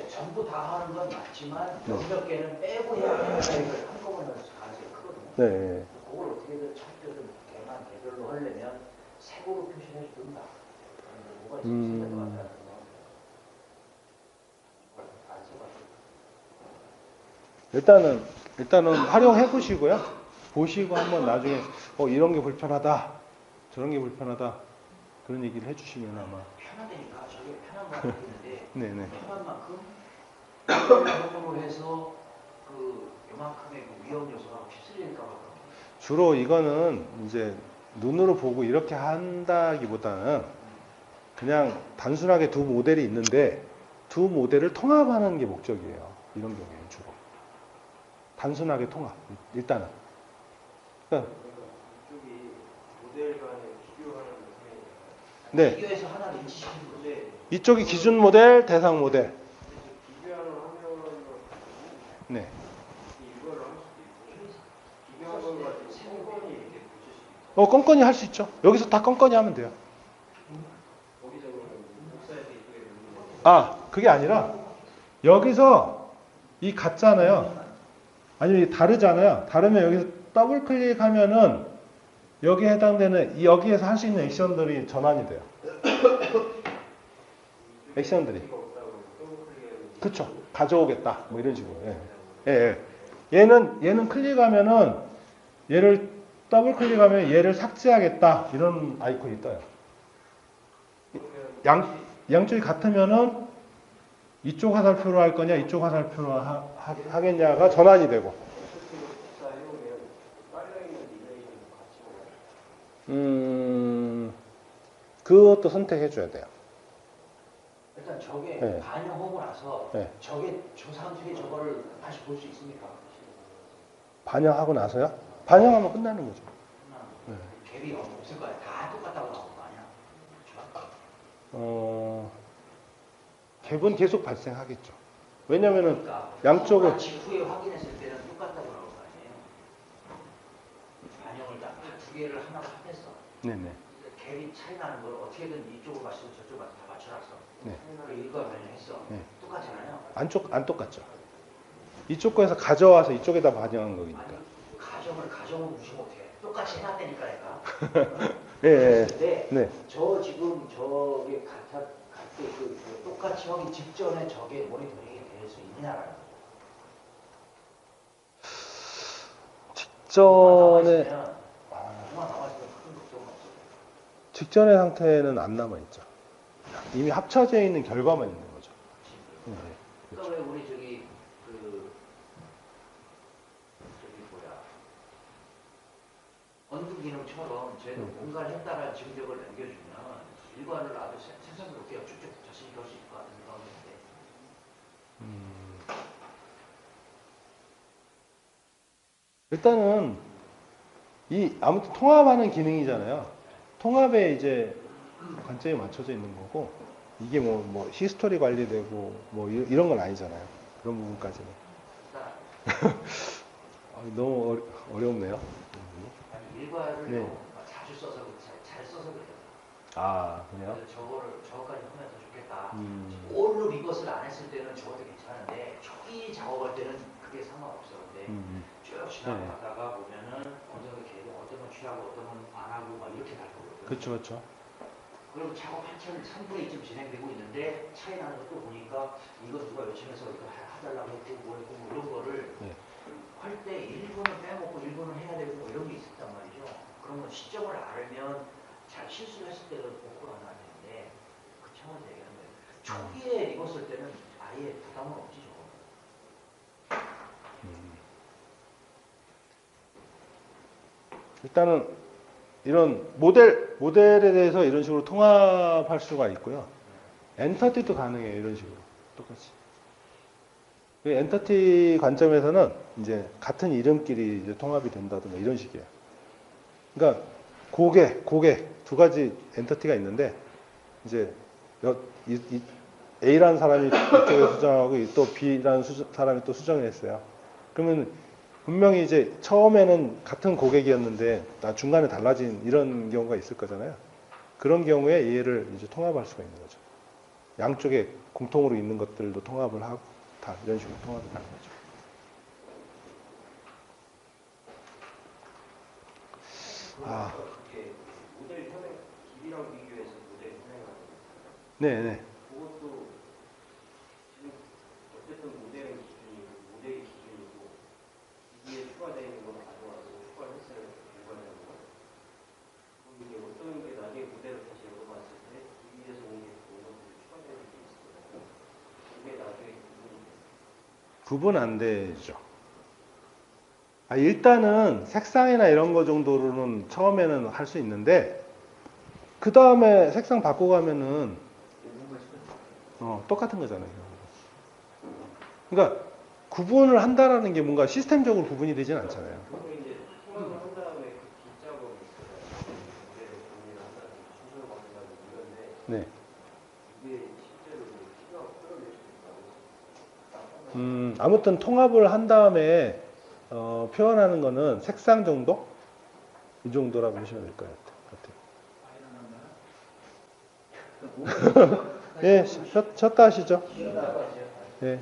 전부 다 하는 건 맞지만 네. 몇몇 개는 빼고 해야 되는 걸 한꺼번에 할 가능성이 크거든요. 네. 그걸 어떻게든 찾든 개만 개별로 하려면 색으로 표시해 주든가 뭐가 있을 것 같다는 거. 안 써가지고. 일단은 활용해 보시고요. 보시고 한번 나중에 이런 게 불편하다, 저런 게 불편하다 그런 얘기를 해주시면 아마. 편하다니까 저게 편한 거 같은데 네네. 편한 만큼 이걸로 해서 그 요만큼의 그 위험 요소가 휩쓸릴까 봐. 주로 이거는 이제 눈으로 보고 이렇게 한다기보다는 그냥 단순하게 두 모델이 있는데 두 모델을 통합하는 게 목적이에요. 이런 경우에는 주로. 단순하게 통합. 일단은. 그러니까 이쪽이 모델 간에 비교하는 네. 비교해서 하나를 인지시키는 건데 이쪽이 기준 모델, 대상 모델. 비교하는 화면으로 네. 이걸로 할 수도 있고 비교한 걸 가지고 세번이 이렇게 붙일 수 있고 껌껌이 할 수 있죠. 여기서 다 껌껌이 하면 돼요. 거기적으로는 복사해서 이쪽에 넣는 거 그게 아니라 여기서 이 같잖아요. 아니면 다르잖아요. 다르면 여기서 더블 클릭하면은 여기에 해당되는 여기에서 할 수 있는 액션들이 전환이 돼요. 액션들이. 그쵸. 가져오겠다. 뭐 이런 식으로. 예. 예, 예. 얘는 클릭하면은 얘를 더블 클릭하면 얘를 삭제하겠다. 이런 아이콘이 떠요. 양쪽이 같으면은 이쪽 화살표로 할 거냐, 이쪽 화살표로 하겠냐가 전환이 되고. 그것도 선택해 줘야 돼요. 일단 저게 네. 반영하고 나서 네. 저게 저 상태의 저거를 다시 볼 수 있습니까? 반영하고 나서요? 반영하면 끝나는 거죠. 네. 갭이 없을 거야. 다 똑같다고 나올 거 아니야. 갭은 계속 발생하겠죠. 왜냐면은 그러니까 양쪽을 직후에 확인했을 때는 똑같다고 나올 거 아니에요. 반영을 딱 두 개를 하나로 합했어. 네네. 갭이 차이 나는 걸 어떻게든 이쪽으로 맞추고 저쪽으로 다 맞춰놨어. 네. 이걸 반영했어. 네. 똑같잖아요. 안 똑같죠. 이쪽 거에서 가져와서 이쪽에다 반영한 거니까. 아니, 가정을 무시면 어떻게 해? 똑같이 해놨다니까 내가. 예. 근데 네. 저 지금 저게 그 똑같이 하기 직전에 저게 모니터링이 될 수 있느냐라는 거. 직전에 그만 남아있으면 큰 걱정은 없어. 직전의 상태는 안 남아 있죠. 이미 합쳐져 있는 결과만 있는 거죠. 네. 그러니까 왜 우리 저기 언급 기능처럼 쟤도 뭔가를 했다라는 증명을 남겨주면 일관을 아주 생산스럽게 쭉쭉 자신있게 할 수 있을 것 같은 생각이 드는데. 일단은 아무튼 통합하는 기능이잖아요. 통합에 이제 관점이 맞춰져 있는 거고 이게 뭐 히스토리 관리되고 뭐 이런 건 아니잖아요. 그런 부분까지는. 너무 어렵네요. 아니, 일괄을 네. 자주 써서 잘 써서 그래요. 그래요? 그래서 저거까지 하면 더 좋겠다. 올로 리버스를 안 했을 때는 저것도 괜찮은데 초기 작업할 때는 그게 상관없어. 근데 쭉 지나가다가 보면은 어느 정도 계속 어떤 건 취하고 어떤 건 안 하고 막 이렇게 갈 거거든요. 그렇죠. 그리고 작업 한참 3분의 2쯤 진행되고 있는데 차이 나는 것도 보니까 이거 누가 요청해서 이거 해달라고 했고 뭐 했고 뭐 이런 거를 네. 할 때 일부는 빼먹고 일부는 해야 되고 뭐 이런 게 있었단 말이죠. 그러면 시점을 알면 잘 실수했을 때도 복구를 안 하는데 그 차원에서 얘기하는 거예요. 초기에 입었을 때는 아예 부담은 없지 저거. 일단은 이런 모델에 대해서 이런 식으로 통합할 수가 있고요. 엔터티도 가능해요. 이런 식으로 똑같이. 그 엔터티 관점에서는 이제 같은 이름끼리 이제 통합이 된다든가 이런 식이에요. 그러니까 고객 두 가지 엔터티가 있는데 이제 A라는 사람이 이쪽에 수정하고 또 B라는 사람이 또 수정을 했어요. 그러면 분명히 이제 처음에는 같은 고객이었는데 나 중간에 달라진 이런 경우가 있을 거잖아요. 그런 경우에 얘를 이제 통합할 수가 있는 거죠. 양쪽에 공통으로 있는 것들도 통합을 하고 다 이런 식으로 통합을 하는 거죠. 그게 모델 현행 길이랑 비교해서 모델 현행하는 네네. 그것도 지금 어쨌든 모델의 기준이고 모델의 기준이고 기기에 추가되어 있는 걸 가져와서 추가를 했어요. 결과되는 거. 그럼 이게 어떤 게 나중에 모델을 다시 열어봤을 때 기기에서 온 게 그런 것들이 추가되는 게 있어요. 그게 나중에 구분 안 되죠. 일단은 색상이나 이런 거 정도로는 처음에는 할 수 있는데 그 다음에 색상 바꿔가면은 똑같은 거잖아요. 그러니까 구분을 한다라는 게 뭔가 시스템적으로 구분이 되진 않잖아요. 그리고 이제 통합을 한 다음에 그 뒷작업이 있어요. 모델을 정리를 한다든지 순서를 바꾼다든지 이런데 네. 이게 실제로 피가 끌어낼 수 있다고 아무튼 통합을 한 다음에 표현하는 거는 색상 정도? 이 정도라고 보시면 될 것 같아요. 예, 쉬었다 하시죠. 예.